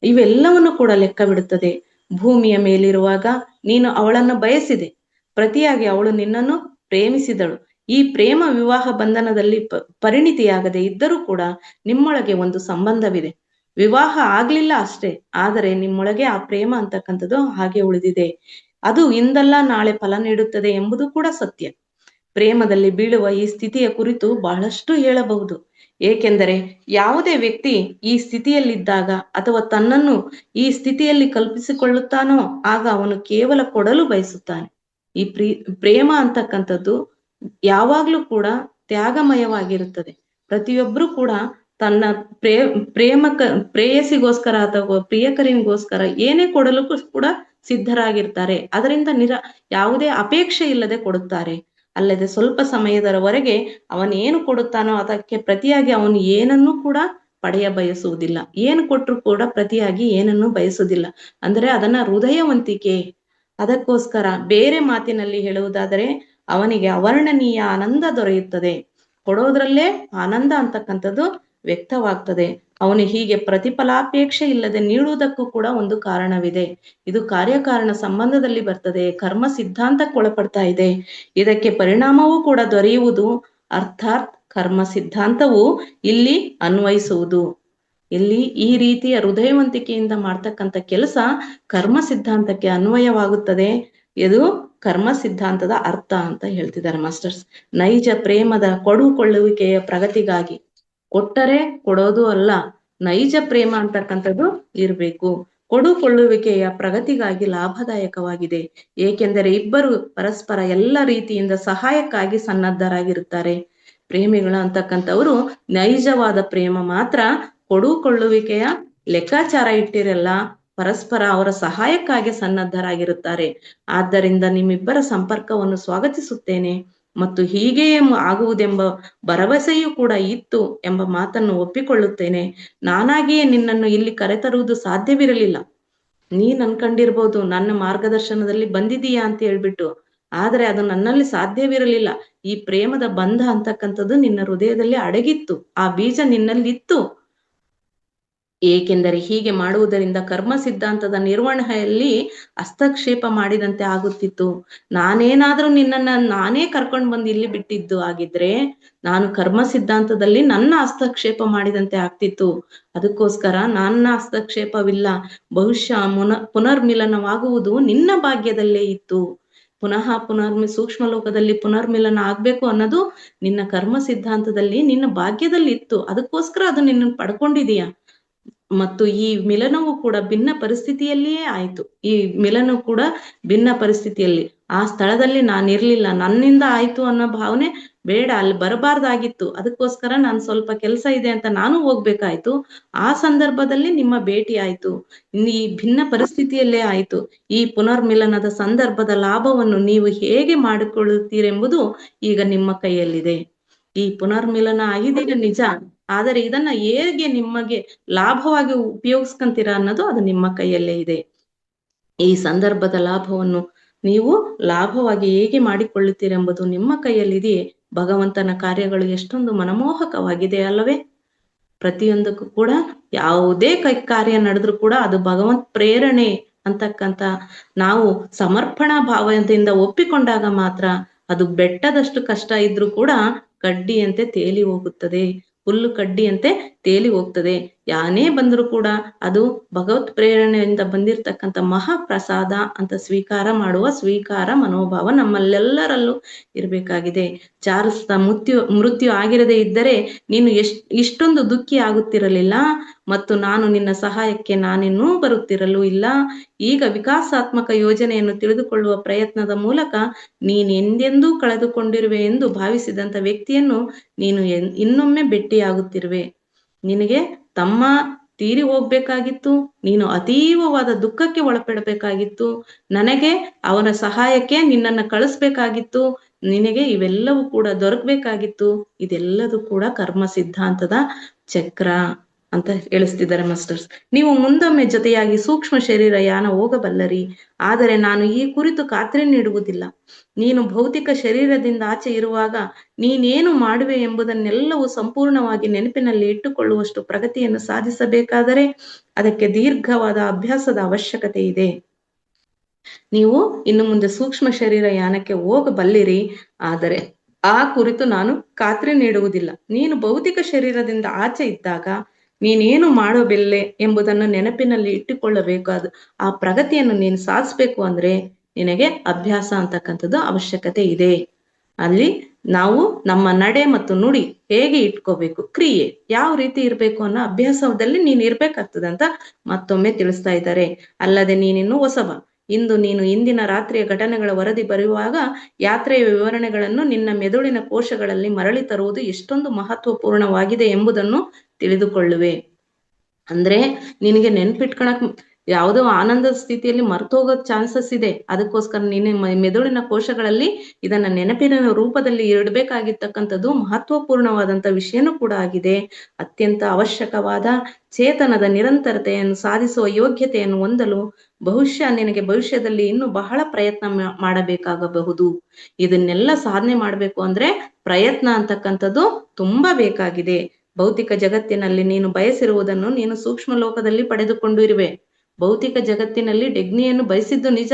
ಇವೆಲ್ಲವನ್ನು ಕೂಡ ಲೆಕ್ಕ ಬಿಡುತ್ತದೆ. ಭೂಮಿಯ ಮೇಲಿರುವಾಗ ನೀನು ಅವಳನ್ನು ಬಯಸಿದೆ. ಪ್ರತಿಯಾಗಿ ಅವಳು ನಿನ್ನನ್ನು ಪ್ರೇಮಿಸಿದಳು. ಈ ಪ್ರೇಮ ವಿವಾಹ ಬಂಧನದಲ್ಲಿ ಪರಿಣಿತಿಯಾಗದೆ ಇದ್ದರೂ ಕೂಡ ನಿಮ್ಮೊಳಗೆ ಒಂದು ಸಂಬಂಧವಿದೆ. ವಿವಾಹ ಆಗ್ಲಿಲ್ಲ ಅಷ್ಟೇ, ಆದರೆ ನಿಮ್ಮೊಳಗೆ ಆ ಪ್ರೇಮ ಅಂತಕ್ಕಂಥದ್ದು ಹಾಗೆ ಉಳಿದಿದೆ. ಅದು ಇಂದಲ್ಲ ನಾಳೆ ಫಲ ನೀಡುತ್ತದೆ ಎಂಬುದು ಕೂಡ ಸತ್ಯ. ಪ್ರೇಮದಲ್ಲಿ ಬೀಳುವ ಈ ಸ್ಥಿತಿಯ ಕುರಿತು ಬಹಳಷ್ಟು ಹೇಳಬಹುದು. ಏಕೆಂದರೆ ಯಾವುದೇ ವ್ಯಕ್ತಿ ಈ ಸ್ಥಿತಿಯಲ್ಲಿದ್ದಾಗ ಅಥವಾ ತನ್ನನ್ನು ಈ ಸ್ಥಿತಿಯಲ್ಲಿ ಕಲ್ಪಿಸಿಕೊಳ್ಳುತ್ತಾನೋ ಆಗ ಅವನು ಕೇವಲ ಕೊಡಲು ಬಯಸುತ್ತಾನೆ. ಈ ಪ್ರೇಮ ಅಂತಕ್ಕಂಥದ್ದು ಯಾವಾಗ್ಲೂ ಕೂಡ ತ್ಯಾಗಮಯವಾಗಿರುತ್ತದೆ. ಪ್ರತಿಯೊಬ್ರು ಕೂಡ ತನ್ನ ಪ್ರೇಯಸಿಗೋಸ್ಕರ ಅಥವಾ ಪ್ರಿಯಕರಿಗೋಸ್ಕರ ಏನೇ ಕೊಡಲು ಕೂಡ ಸಿದ್ಧರಾಗಿರ್ತಾರೆ. ಅದರಿಂದ ಯಾವುದೇ ಅಪೇಕ್ಷೆ ಇಲ್ಲದೆ ಕೊಡುತ್ತಾರೆ. ಅಲ್ಲದೆ ಸ್ವಲ್ಪ ಸಮಯದವರೆಗೆ ಅವನೇನು ಕೊಡುತ್ತಾನೋ ಅದಕ್ಕೆ ಪ್ರತಿಯಾಗಿ ಅವನು ಏನನ್ನೂ ಕೂಡ ಪಡೆಯ ಬಯಸುವುದಿಲ್ಲ. ಏನು ಕೊಟ್ಟರು ಕೂಡ ಪ್ರತಿಯಾಗಿ ಏನನ್ನೂ ಬಯಸುವುದಿಲ್ಲ. ಅಂದ್ರೆ ಅದನ್ನ ಹೃದಯವಂತಿಕೆ. ಅದಕ್ಕೋಸ್ಕರ ಬೇರೆ ಮಾತಿನಲ್ಲಿ ಹೇಳುವುದಾದರೆ ಅವನಿಗೆ ಅವರ್ಣನೀಯ ಆನಂದ ದೊರೆಯುತ್ತದೆ. ಕೊಡೋದ್ರಲ್ಲೇ ಆನಂದ ಅಂತಕ್ಕಂಥದ್ದು ವ್ಯಕ್ತವಾಗ್ತದೆ. ಅವನು ಹೀಗೆ ಪ್ರತಿಫಲಾಪೇಕ್ಷೆ ಇಲ್ಲದೆ ನೀಡುವುದಕ್ಕೂ ಕೂಡ ಒಂದು ಕಾರಣವಿದೆ. ಇದು ಕಾರ್ಯಕಾರಣ ಸಂಬಂಧದಲ್ಲಿ ಬರ್ತದೆ, ಕರ್ಮ ಸಿದ್ಧಾಂತಕ್ಕೆ ಒಳಪಡ್ತಾ ಇದೆ. ಇದಕ್ಕೆ ಪರಿಣಾಮವೂ ಕೂಡ ದೊರೆಯುವುದು, ಅರ್ಥಾತ್ ಕರ್ಮ ಸಿದ್ಧಾಂತವು ಇಲ್ಲಿ ಅನ್ವಯಿಸುವುದು. ಇಲ್ಲಿ ಈ ರೀತಿಯ ಹೃದಯವಂತಿಕೆಯಿಂದ ಮಾಡ್ತಕ್ಕಂಥ ಕೆಲಸ ಕರ್ಮ ಸಿದ್ಧಾಂತಕ್ಕೆ ಅನ್ವಯವಾಗುತ್ತದೆ. ಇದು ಕರ್ಮ ಸಿದ್ಧಾಂತದ ಅರ್ಥ ಅಂತ ಹೇಳ್ತಿದ್ದಾರೆ ಮಾಸ್ಟರ್ಸ್. ನೈಜ ಪ್ರೇಮದ ಕೊಡುಕೊಳ್ಳುವಿಕೆಯ ಪ್ರಗತಿಗಾಗಿ, ಕೊಟ್ಟರೆ ಕೊಡೋದು ಅಲ್ಲ, ನೈಜ ಪ್ರೇಮ ಅಂತಕ್ಕಂಥದ್ದು ಇರಬೇಕು. ಕೊಡುಕೊಳ್ಳುವಿಕೆಯ ಪ್ರಗತಿಗಾಗಿ ಲಾಭದಾಯಕವಾಗಿದೆ, ಏಕೆಂದರೆ ಇಬ್ಬರು ಪರಸ್ಪರ ಎಲ್ಲ ರೀತಿಯಿಂದ ಸಹಾಯಕ್ಕಾಗಿ ಸನ್ನದ್ಧರಾಗಿರುತ್ತಾರೆ. ಪ್ರೇಮಿಗಳು ಅಂತಕ್ಕಂಥವ್ರು ನೈಜವಾದ ಪ್ರೇಮ ಮಾತ್ರ ಕೊಡುಕೊಳ್ಳುವಿಕೆಯ ಲೆಕ್ಕಾಚಾರ ಇಟ್ಟಿರಲ್ಲ, ಪರಸ್ಪರ ಅವರ ಸಹಾಯಕ್ಕಾಗಿ ಸನ್ನದ್ಧರಾಗಿರುತ್ತಾರೆ. ಆದ್ದರಿಂದ ನಿಮ್ಮಿಬ್ಬರ ಸಂಪರ್ಕವನ್ನು ಸ್ವಾಗತಿಸುತ್ತೇನೆ ಮತ್ತು ಹೀಗೆಯೇ ಆಗುವುದೆಂಬ ಭರವಸೆಯೂ ಕೂಡ ಇತ್ತು ಎಂಬ ಮಾತನ್ನು ಒಪ್ಪಿಕೊಳ್ಳುತ್ತೇನೆ. ನಾನಾಗಿಯೇ ನಿನ್ನನ್ನು ಇಲ್ಲಿ ಕರೆತರುವುದು ಸಾಧ್ಯವಿರಲಿಲ್ಲ. ನೀನ್ ಅನ್ಕೊಂಡಿರ್ಬೋದು ನನ್ನ ಮಾರ್ಗದರ್ಶನದಲ್ಲಿ ಬಂದಿದೀಯಾ ಅಂತ ಹೇಳ್ಬಿಟ್ಟು, ಆದ್ರೆ ಅದು ನನ್ನಲ್ಲಿ ಸಾಧ್ಯವಿರಲಿಲ್ಲ. ಈ ಪ್ರೇಮದ ಬಂಧ ಅಂತಕ್ಕಂಥದ್ದು ನಿನ್ನ ಹೃದಯದಲ್ಲಿ ಅಡಗಿತ್ತು, ಆ ಬೀಜ ನಿನ್ನಲ್ಲಿತ್ತು. ಏಕೆಂದರೆ ಹೀಗೆ ಮಾಡುವುದರಿಂದ ಕರ್ಮ ಸಿದ್ಧಾಂತದ ನಿರ್ವಹಣೆಯಲ್ಲಿ ಹಸ್ತಕ್ಷೇಪ ಮಾಡಿದಂತೆ ಆಗುತ್ತಿತ್ತು. ನಾನೇನಾದ್ರೂ ನಿನ್ನನ್ನ ನಾನೇ ಕರ್ಕೊಂಡು ಬಂದು ಇಲ್ಲಿ ಬಿಟ್ಟಿದ್ದು ಆಗಿದ್ರೆ ನಾನು ಕರ್ಮ ಸಿದ್ಧಾಂತದಲ್ಲಿ ನನ್ನ ಹಸ್ತಕ್ಷೇಪ ಮಾಡಿದಂತೆ ಆಗ್ತಿತ್ತು. ಅದಕ್ಕೋಸ್ಕರ ನನ್ನ ಹಸ್ತಕ್ಷೇಪವಿಲ್ಲ. ಬಹುಶಃ ಪುನರ್ಮಿಲನವಾಗುವುದು ನಿನ್ನ ಭಾಗ್ಯದಲ್ಲೇ ಇತ್ತು. ಪುನಃ ಸೂಕ್ಷ್ಮ ಲೋಕದಲ್ಲಿ ಪುನರ್ಮಿಲನ ಆಗ್ಬೇಕು ಅನ್ನೋದು ನಿನ್ನ ಕರ್ಮ ಸಿದ್ಧಾಂತದಲ್ಲಿ ನಿನ್ನ ಭಾಗ್ಯದಲ್ಲಿ ಇತ್ತು. ಅದಕ್ಕೋಸ್ಕರ ಅದು ನಿನ್ನ ಪಡ್ಕೊಂಡಿದೀಯ. ಮತ್ತು ಈ ಮಿಲನವು ಕೂಡ ಭಿನ್ನ ಪರಿಸ್ಥಿತಿಯಲ್ಲಿಯೇ ಆಯ್ತು. ಈ ಮಿಲನ ಕೂಡ ಭಿನ್ನ ಪರಿಸ್ಥಿತಿಯಲ್ಲಿ, ಆ ಸ್ಥಳದಲ್ಲಿ ನಾನಿರ್ಲಿಲ್ಲ, ನನ್ನಿಂದ ಆಯ್ತು ಅನ್ನೋ ಭಾವನೆ ಬೇಡ, ಅಲ್ಲಿ ಬರಬಾರ್ದಾಗಿತ್ತು. ಅದಕ್ಕೋಸ್ಕರ ನಾನು ಸ್ವಲ್ಪ ಕೆಲಸ ಇದೆ ಅಂತ ನಾನು ಹೋಗ್ಬೇಕಾಯ್ತು. ಆ ಸಂದರ್ಭದಲ್ಲಿ ನಿಮ್ಮ ಭೇಟಿ ಆಯ್ತು. ಈ ಭಿನ್ನ ಪರಿಸ್ಥಿತಿಯಲ್ಲೇ ಆಯ್ತು. ಈ ಪುನರ್ಮಿಲನದ ಸಂದರ್ಭದ ಲಾಭವನ್ನು ನೀವು ಹೇಗೆ ಮಾಡಿಕೊಳ್ಳುತ್ತೀರೆಂಬುದು ಈಗ ನಿಮ್ಮ ಕೈಯಲ್ಲಿದೆ. ಈ ಪುನರ್ಮಿಲನ ಆಗಿದೀಗ ನಿಜ, ಆದರೆ ಇದನ್ನ ಹೇಗೆ ನಿಮಗೆ ಲಾಭವಾಗಿ ಉಪಯೋಗಿಸ್ಕೊಂತೀರಾ ಅನ್ನೋದು ಅದು ನಿಮ್ಮ ಕೈಯಲ್ಲೇ ಇದೆ. ಈ ಸಂದರ್ಭದ ಲಾಭವನ್ನು ನೀವು ಲಾಭವಾಗಿ ಹೇಗೆ ಮಾಡಿಕೊಳ್ಳುತ್ತೀರೆಂಬುದು ನಿಮ್ಮ ಕೈಯಲ್ಲಿದೆಯೇ. ಭಗವಂತನ ಕಾರ್ಯಗಳು ಎಷ್ಟೊಂದು ಮನಮೋಹಕವಾಗಿದೆ ಅಲ್ಲವೇ? ಪ್ರತಿಯೊಂದಕ್ಕೂ ಕೂಡ ಯಾವುದೇ ಕಾರ್ಯ ನಡೆದ್ರು ಕೂಡ ಅದು ಭಗವಂತ ಪ್ರೇರಣೆ ಅಂತಕ್ಕಂಥ ನಾವು ಸಮರ್ಪಣಾ ಭಾವದಿಂದ ಒಪ್ಪಿಕೊಂಡಾಗ ಮಾತ್ರ ಅದು ಬೆಟ್ಟದಷ್ಟು ಕಷ್ಟ ಇದ್ರೂ ಕೂಡ ಕಡ್ಡಿಯಂತೆ ತೇಲಿ ಹೋಗುತ್ತದೆ, ಹುಲ್ಲು ಕಡ್ಡಿಯಂತೆ ತೇಲಿ ಹೋಗ್ತದೆ. ಯಾನೇ ಬಂದ್ರು ಕೂಡ ಅದು ಭಗವತ್ ಪ್ರೇರಣೆಯಿಂದ ಬಂದಿರತಕ್ಕಂಥ ಮಹಾಪ್ರಸಾದ ಅಂತ ಸ್ವೀಕಾರ ಮಾಡುವ ಸ್ವೀಕಾರ ಮನೋಭಾವ ನಮ್ಮಲ್ಲೆಲ್ಲರಲ್ಲೂ ಇರಬೇಕಾಗಿದೆ. ಚಾರ್ಲ್ಸ್ ಮೃತ್ಯು ಆಗಿರದೇ ಇದ್ದರೆ ನೀನು ಇಷ್ಟೊಂದು ದುಃಖಿ ಆಗುತ್ತಿರಲಿಲ್ಲ ಮತ್ತು ನಾನು ನಿನ್ನ ಸಹಾಯಕ್ಕೆ ನಾನಿನ್ನೂ ಬರುತ್ತಿರಲು ಇಲ್ಲ. ಈಗ ವಿಕಾಸಾತ್ಮಕ ಯೋಜನೆಯನ್ನು ತಿಳಿದುಕೊಳ್ಳುವ ಪ್ರಯತ್ನದ ಮೂಲಕ ನೀನು ಎಂದೆಂದೂ ಕಳೆದುಕೊಂಡಿರುವೆ ಎಂದು ಭಾವಿಸಿದಂಥ ವ್ಯಕ್ತಿಯನ್ನು ನೀನು ಇನ್ನೊಮ್ಮೆ ಭೇಟಿಯಾಗುತ್ತಿರುವೆ. ನಿನಗೆ ತಮ್ಮ ತೀರಿ ಹೋಗ್ಬೇಕಾಗಿತ್ತು, ನೀನು ಅತೀವವಾದ ದುಃಖಕ್ಕೆ ಒಳಪಡಬೇಕಾಗಿತ್ತು, ನನಗೆ ಅವನ ಸಹಾಯಕ್ಕೆ ನಿನ್ನನ್ನು ಕಳಿಸ್ಬೇಕಾಗಿತ್ತು, ನಿನಗೆ ಇವೆಲ್ಲವೂ ಕೂಡ ದೊರಕಬೇಕಾಗಿತ್ತು. ಇದೆಲ್ಲದೂ ಕೂಡ ಕರ್ಮ ಸಿದ್ಧಾಂತದ ಚಕ್ರ ಅಂತ ಹೇಳಿಸ್ತಿದ್ದಾರೆ ಮಾಸ್ಟರ್ಸ್. ನೀವು ಮುಂದೊಮ್ಮೆ ಜೊತೆಯಾಗಿ ಸೂಕ್ಷ್ಮ ಶರೀರ ಯಾನ ಹೋಗಬಲ್ಲರಿ, ಆದರೆ ನಾನು ಈ ಕುರಿತು ಖಾತ್ರಿ ನೀಡುವುದಿಲ್ಲ. ನೀನು ಭೌತಿಕ ಶರೀರದಿಂದ ಆಚೆ ಇರುವಾಗ ನೀನೇನು ಮಾಡುವೆ ಎಂಬುದನ್ನೆಲ್ಲವೂ ಸಂಪೂರ್ಣವಾಗಿ ನೆನಪಿನಲ್ಲಿ ಇಟ್ಟುಕೊಳ್ಳುವಷ್ಟು ಪ್ರಗತಿಯನ್ನು ಸಾಧಿಸಬೇಕಾದರೆ ಅದಕ್ಕೆ ದೀರ್ಘವಾದ ಅಭ್ಯಾಸದ ಅವಶ್ಯಕತೆ ಇದೆ. ನೀವು ಇನ್ನು ಮುಂದೆ ಸೂಕ್ಷ್ಮ ಶರೀರ ಯಾನಕ್ಕೆ ಹೋಗಬಲ್ಲಿರಿ, ಆದರೆ ಆ ಕುರಿತು ನಾನು ಖಾತ್ರಿ ನೀಡುವುದಿಲ್ಲ. ನೀನು ಭೌತಿಕ ಶರೀರದಿಂದ ಆಚೆ ಇದ್ದಾಗ ನೀನೇನು ಮಾಡಬಲ್ಲೆ ಎಂಬುದನ್ನು ನೆನಪಿನಲ್ಲಿ ಇಟ್ಟುಕೊಳ್ಳಬೇಕಾದ ಆ ಪ್ರಗತಿಯನ್ನು ನೀನು ಸಾಧಿಸ್ಬೇಕು ಅಂದ್ರೆ ನಿನಗೆ ಅಭ್ಯಾಸ ಅಂತಕ್ಕಂಥದ್ದು ಅವಶ್ಯಕತೆ ಇದೆ. ಅಲ್ಲಿ ನಾವು ನಮ್ಮ ನಡೆ ಮತ್ತು ನುಡಿ ಹೇಗೆ ಇಟ್ಕೋಬೇಕು, ಕ್ರಿಯೆ ಯಾವ ರೀತಿ ಇರ್ಬೇಕು ಅನ್ನೋ ಅಭ್ಯಾಸದಲ್ಲಿ ನೀನು ಇರ್ಬೇಕಾಗ್ತದೆ ಅಂತ ಮತ್ತೊಮ್ಮೆ ತಿಳಿಸ್ತಾ ಇದ್ದಾರೆ. ಅಲ್ಲದೆ ನೀನಿನ್ನು ಹೊಸಬ. ಇಂದು ನೀನು ಇಂದಿನ ರಾತ್ರಿಯ ಘಟನೆಗಳ ವರದಿ ಬರೆಯುವಾಗ ಯಾತ್ರೆಯ ವಿವರಣೆಗಳನ್ನು ನಿನ್ನ ಮೆದುಳಿನ ಕೋಶಗಳಲ್ಲಿ ಮರಳಿ ತರುವುದು ಎಷ್ಟೊಂದು ಮಹತ್ವಪೂರ್ಣವಾಗಿದೆ ಎಂಬುದನ್ನು ತಿಳಿದುಕೊಳ್ಳುವೆ. ಅಂದ್ರೆ ನಿನಗೆ ನೆನ್ಪಿಟ್ಕೊಳಕ್ ಯಾವುದೋ ಆನಂದದ ಸ್ಥಿತಿಯಲ್ಲಿ ಮರ್ತೋಗೋ ಚಾನ್ಸಸ್ ಇದೆ. ಅದಕ್ಕೋಸ್ಕರ ನಿನ್ನ ಮೆದುಳಿನ ಕೋಶಗಳಲ್ಲಿ ಇದನ್ನ ನೆನಪಿನ ರೂಪದಲ್ಲಿ ಇಡಬೇಕಾಗಿರ್ತಕ್ಕಂಥದ್ದು ಮಹತ್ವಪೂರ್ಣವಾದಂಥ ವಿಷಯನೂ ಕೂಡ ಆಗಿದೆ. ಅತ್ಯಂತ ಅವಶ್ಯಕವಾದ ಚೇತನದ ನಿರಂತರತೆಯನ್ನು ಸಾಧಿಸುವ ಯೋಗ್ಯತೆಯನ್ನು ಹೊಂದಲು ಬಹುಶಃ ನಿನಗೆ ಭವಿಷ್ಯದಲ್ಲಿ ಇನ್ನು ಬಹಳ ಪ್ರಯತ್ನ ಮಾಡಬೇಕಾಗಬಹುದು. ಇದನ್ನೆಲ್ಲ ಸಾಧನೆ ಮಾಡ್ಬೇಕು ಅಂದ್ರೆ ಪ್ರಯತ್ನ ಅಂತಕ್ಕಂಥದ್ದು ತುಂಬಾ ಬೇಕಾಗಿದೆ. ಭೌತಿಕ ಜಗತ್ತಿನಲ್ಲಿ ನೀನು ಬಯಸಿರುವುದನ್ನು ನೀನು ಸೂಕ್ಷ್ಮ ಲೋಕದಲ್ಲಿ ಪಡೆದುಕೊಂಡಿರುವೆ. ಭೌತಿಕ ಜಗತ್ತಿನಲ್ಲಿ ಡೆಗ್ನಿಯನ್ನು ಬಯಸಿದ್ದು ನಿಜ,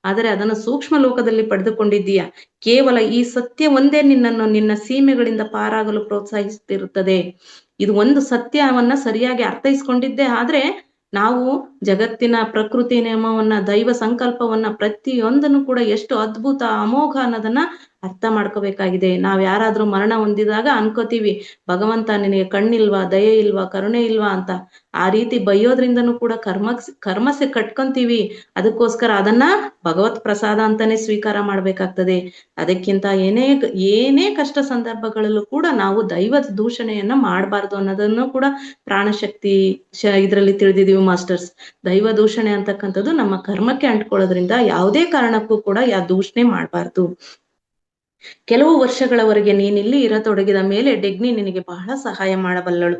ಆದರೆ ಅದನ್ನು ಸೂಕ್ಷ್ಮ ಲೋಕದಲ್ಲಿ ಪಡೆದುಕೊಂಡಿದ್ದೀಯ. ಕೇವಲ ಈ ಸತ್ಯ ಒಂದೇ ನಿನ್ನನ್ನು ನಿನ್ನ ಸೀಮೆಗಳಿಂದ ಪಾರಾಗಲು ಪ್ರೋತ್ಸಾಹಿಸುತ್ತಿರುತ್ತದೆ. ಇದು ಒಂದು ಸತ್ಯವನ್ನ ಸರಿಯಾಗಿ ಅರ್ಥೈಸ್ಕೊಂಡಿದ್ದೆ ಆದ್ರೆ ನಾವು ಜಗತ್ತಿನ ಪ್ರಕೃತಿ ನಿಯಮವನ್ನ, ದೈವ ಸಂಕಲ್ಪವನ್ನ, ಪ್ರತಿಯೊಂದನ್ನು ಕೂಡ ಎಷ್ಟು ಅದ್ಭುತ ಅಮೋಘ ಅನ್ನೋದನ್ನ ಅರ್ಥ ಮಾಡ್ಕೋಬೇಕಾಗಿದೆ. ನಾವ್ ಯಾರಾದ್ರೂ ಮರಣ ಹೊಂದಿದಾಗ ಅನ್ಕೋತೀವಿ, ಭಗವಂತ ನಿನಗೆ ಕಣ್ಣಿಲ್ವಾ, ದಯೆ ಇಲ್ವಾ, ಕರುಣೆ ಇಲ್ವಾ ಅಂತ. ಆ ರೀತಿ ಬೈಯೋದ್ರಿಂದನೂ ಕೂಡ ಕರ್ಮಸೆ ಕಟ್ಕೊಂತೀವಿ. ಅದಕ್ಕೋಸ್ಕರ ಅದನ್ನ ಭಗವತ್ ಪ್ರಸಾದ ಅಂತಾನೆ ಸ್ವೀಕಾರ ಮಾಡ್ಬೇಕಾಗ್ತದೆ. ಅದಕ್ಕಿಂತ ಏನೇ ಕಷ್ಟ ಸಂದರ್ಭಗಳಲ್ಲೂ ಕೂಡ ನಾವು ದೈವ ದೂಷಣೆಯನ್ನ ಮಾಡಬಾರ್ದು ಅನ್ನೋದನ್ನು ಕೂಡ ಪ್ರಾಣಶಕ್ತಿ ಇದ್ರಲ್ಲಿ ತಿಳಿದಿದೀವಿ ಮಾಸ್ಟರ್ಸ್. ದೈವ ದೂಷಣೆ ಅಂತಕ್ಕಂಥದ್ದು ನಮ್ಮ ಕರ್ಮಕ್ಕೆ ಅಂಟ್ಕೊಳ್ಳೋದ್ರಿಂದ ಯಾವುದೇ ಕಾರಣಕ್ಕೂ ಕೂಡ ದೂಷಣೆ ಮಾಡಬಾರ್ದು. ಕೆಲವು ವರ್ಷಗಳವರೆಗೆ ನೀನಿಲ್ಲಿ ಇರತೊಡಗಿದ ಮೇಲೆ ಡೆಗ್ನಿ ನಿನಗೆ ಬಹಳ ಸಹಾಯ ಮಾಡಬಲ್ಲಳು.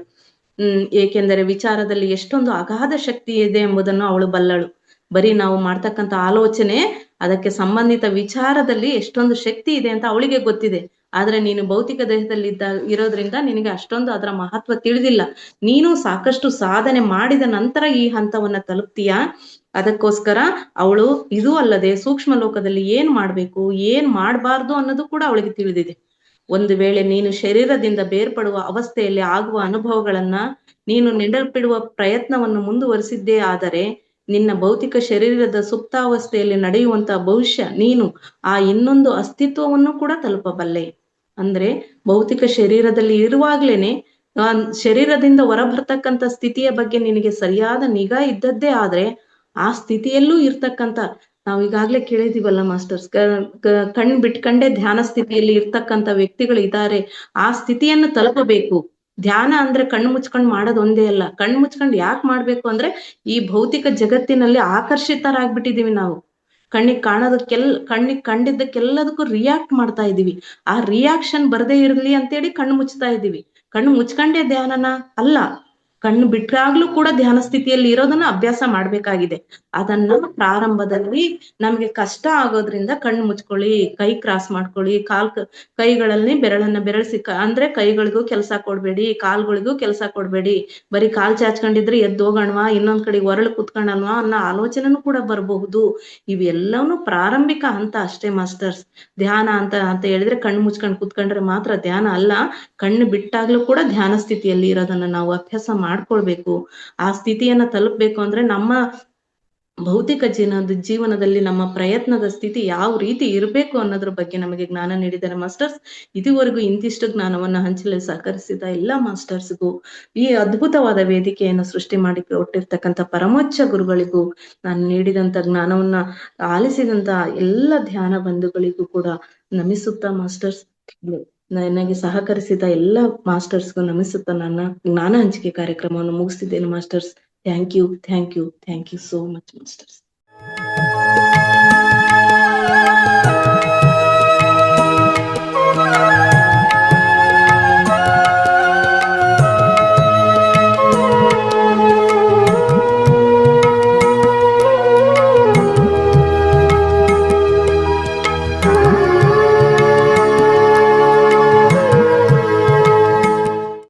ಏಕೆಂದರೆ ವಿಚಾರದಲ್ಲಿ ಎಷ್ಟೊಂದು ಅಗಾಧ ಶಕ್ತಿ ಇದೆ ಎಂಬುದನ್ನು ಅವಳು ಬಲ್ಲಳು. ಬರೀ ನಾವು ಮಾಡ್ತಕ್ಕಂಥ ಆಲೋಚನೆ, ಅದಕ್ಕೆ ಸಂಬಂಧಿತ ವಿಚಾರದಲ್ಲಿ ಎಷ್ಟೊಂದು ಶಕ್ತಿ ಇದೆ ಅಂತ ಅವಳಿಗೆ ಗೊತ್ತಿದೆ. ಆದ್ರೆ ನೀನು ಭೌತಿಕ ದೇಹದಲ್ಲಿ ಇರೋದ್ರಿಂದ ನಿನಗೆ ಅಷ್ಟೊಂದು ಅದರ ಮಹತ್ವ ತಿಳಿದಿಲ್ಲ. ನೀನು ಸಾಕಷ್ಟು ಸಾಧನೆ ಮಾಡಿದ ನಂತರ ಈ ಹಂತವನ್ನ ತಲುಪ್ತೀಯಾ. ಅದಕ್ಕೋಸ್ಕರ ಅವಳು ಇದು ಅಲ್ಲದೆ ಸೂಕ್ಷ್ಮ ಲೋಕದಲ್ಲಿ ಏನ್ ಮಾಡ್ಬೇಕು, ಏನ್ ಮಾಡ್ಬಾರ್ದು ಅನ್ನೋದು ಕೂಡ ಅವಳಿಗೆ ತಿಳಿದಿದೆ. ಒಂದು ವೇಳೆ ನೀನು ಶರೀರದಿಂದ ಬೇರ್ಪಡುವ ಅವಸ್ಥೆಯಲ್ಲಿ ಆಗುವ ಅನುಭವಗಳನ್ನ ನೀನು ನೆನಪಿಡುವ ಪ್ರಯತ್ನವನ್ನು ಮುಂದುವರಿಸಿದ್ದೇ ಆದರೆ ನಿನ್ನ ಭೌತಿಕ ಶರೀರದ ಸುಪ್ತಾವಸ್ಥೆಯಲ್ಲಿ ನಡೆಯುವಂತ ಭವಿಷ್ಯ ನೀನು ಆ ಇನ್ನೊಂದು ಅಸ್ತಿತ್ವವನ್ನು ಕೂಡ ತಲುಪಬಲ್ಲೆ. ಅಂದ್ರೆ ಭೌತಿಕ ಶರೀರದಲ್ಲಿ ಇರುವಾಗ್ಲೇನೆ ಶರೀರದಿಂದ ಹೊರಬರ್ತಕ್ಕಂಥ ಸ್ಥಿತಿಯ ಬಗ್ಗೆ ನಿನಗೆ ಸರಿಯಾದ ನಿಗಾ ಇದ್ದದ್ದೇ ಆದ್ರೆ ಆ ಸ್ಥಿತಿಯಲ್ಲೂ ಇರ್ತಕ್ಕಂಥ, ನಾವ್ ಈಗಾಗ್ಲೇ ಕೇಳಿದೀವಲ್ಲ ಮಾಸ್ಟರ್ಸ್, ಕಣ್ ಬಿಟ್ಕಂಡೆ ಧ್ಯಾನ ಸ್ಥಿತಿಯಲ್ಲಿ ಇರ್ತಕ್ಕಂಥ ವ್ಯಕ್ತಿಗಳು ಇದ್ದಾರೆ. ಆ ಸ್ಥಿತಿಯನ್ನು ತಲುಪಬೇಕು. ಧ್ಯಾನ ಅಂದ್ರೆ ಕಣ್ಣು ಮುಚ್ಕೊಂಡ್ ಮಾಡೋದ್ ಒಂದೇ ಅಲ್ಲ. ಕಣ್ಣು ಮುಚ್ಕೊಂಡ್ ಯಾಕೆ ಮಾಡ್ಬೇಕು ಅಂದ್ರೆ ಈ ಭೌತಿಕ ಜಗತ್ತಿನಲ್ಲಿ ಆಕರ್ಷಿತರಾಗ್ಬಿಟ್ಟಿದೀವಿ ನಾವು. ಕಣ್ಣಿಗೆ ಕಂಡಿದ್ದಕ್ಕೆಲ್ಲದಕ್ಕೂ ರಿಯಾಕ್ಟ್ ಮಾಡ್ತಾ ಇದೀವಿ. ಆ ರಿಯಾಕ್ಷನ್ ಬರದೇ ಇರ್ಲಿ ಅಂತೇಳಿ ಕಣ್ಣು ಮುಚ್ತಾ ಇದೀವಿ. ಕಣ್ಣು ಮುಚ್ಕೊಂಡೇ ಧ್ಯಾನನ ಅಲ್ಲ, ಕಣ್ಣು ಬಿಟ್ಟಾಗ್ಲೂ ಕೂಡ ಧ್ಯಾನ ಸ್ಥಿತಿಯಲ್ಲಿ ಇರೋದನ್ನ ಅಭ್ಯಾಸ ಮಾಡ್ಬೇಕಾಗಿದೆ. ಅದನ್ನ ಪ್ರಾರಂಭದಲ್ಲಿ ನಮ್ಗೆ ಕಷ್ಟ ಆಗೋದ್ರಿಂದ ಕಣ್ಣು ಮುಚ್ಕೊಳ್ಳಿ, ಕೈ ಕ್ರಾಸ್ ಮಾಡ್ಕೊಳ್ಳಿ, ಕೈಗಳಲ್ಲಿ ಬೆರಳನ್ನ ಬೆರಳಿಸಿ, ಅಂದ್ರೆ ಕೈಗಳಿಗೂ ಕೆಲಸ ಕೊಡ್ಬೇಡಿ, ಕಾಲ್ಗಳಿಗೂ ಕೆಲಸ ಕೊಡ್ಬೇಡಿ. ಬರೀ ಕಾಲ್ ಚಾಚ್ಕೊಂಡಿದ್ರೆ ಎದ್ದೋಗಣ್ವಾ, ಇನ್ನೊಂದ್ ಕಡೆ ಹೊರಳು ಕುತ್ಕೊಳ್ಳಲ್ವಾ ಅನ್ನೋ ಆಲೋಚನೆನೂ ಕೂಡ ಬರಬಹುದು. ಇವೆಲ್ಲವೂ ಪ್ರಾರಂಭಿಕ ಹಂತ ಅಷ್ಟೇ ಮಾಸ್ಟರ್ಸ್. ಧ್ಯಾನ ಅಂತ ಹೇಳಿದ್ರೆ ಕಣ್ಣು ಮುಚ್ಕೊಂಡು ಕುತ್ಕೊಂಡ್ರೆ ಮಾತ್ರ ಧ್ಯಾನ ಅಲ್ಲ. ಕಣ್ಣು ಬಿಟ್ಟಾಗ್ಲೂ ಕೂಡ ಧ್ಯಾನ ಸ್ಥಿತಿಯಲ್ಲಿ ಇರೋದನ್ನ ನಾವು ಅಭ್ಯಾಸ ಮಾಡ್ಕೊಳ್ಬೇಕು. ಆ ಸ್ಥಿತಿಯನ್ನ ತಲುಪಬೇಕು ಅಂದ್ರೆ ನಮ್ಮ ಭೌತಿಕ ಜೀವನದಲ್ಲಿ ನಮ್ಮ ಪ್ರಯತ್ನದ ಸ್ಥಿತಿ ಯಾವ ರೀತಿ ಇರಬೇಕು ಅನ್ನೋದ್ರ ಬಗ್ಗೆ ನಮಗೆ ಜ್ಞಾನ ನೀಡಿದ್ದಾರೆ ಮಾಸ್ಟರ್ಸ್. ಇದುವರೆಗೂ ಇಂತಿಷ್ಟು ಜ್ಞಾನವನ್ನ ಹಂಚಲು ಸಹಕರಿಸಿದ ಎಲ್ಲಾ ಮಾಸ್ಟರ್ಸ್ಗೂ, ಈ ಅದ್ಭುತವಾದ ವೇದಿಕೆಯನ್ನು ಸೃಷ್ಟಿ ಮಾಡಿ ಕೊಟ್ಟಿರ್ತಕ್ಕಂಥ ಪರಮೋಚ್ಚ ಗುರುಗಳಿಗೂ, ನಾನು ನೀಡಿದಂತ ಜ್ಞಾನವನ್ನ ಆಲಿಸಿದಂತ ಎಲ್ಲ ಧ್ಯಾನ ಬಂಧುಗಳಿಗೂ ಕೂಡ ನಮಿಸುತ್ತಾ ಮಾಸ್ಟರ್ಸ್, ನನಗೆ ಸಹಕರಿಸಿದ ಎಲ್ಲ ಮಾಸ್ಟರ್ಸ್ಗೂ ನಮಿಸುತ್ತಾ ನನ್ನ ಜ್ಞಾನ ಹಂಚಿಕೆ ಕಾರ್ಯಕ್ರಮವನ್ನು ಮುಗಿಸ್ತಿದ್ದೇನೆ masters. Thank you so much masters.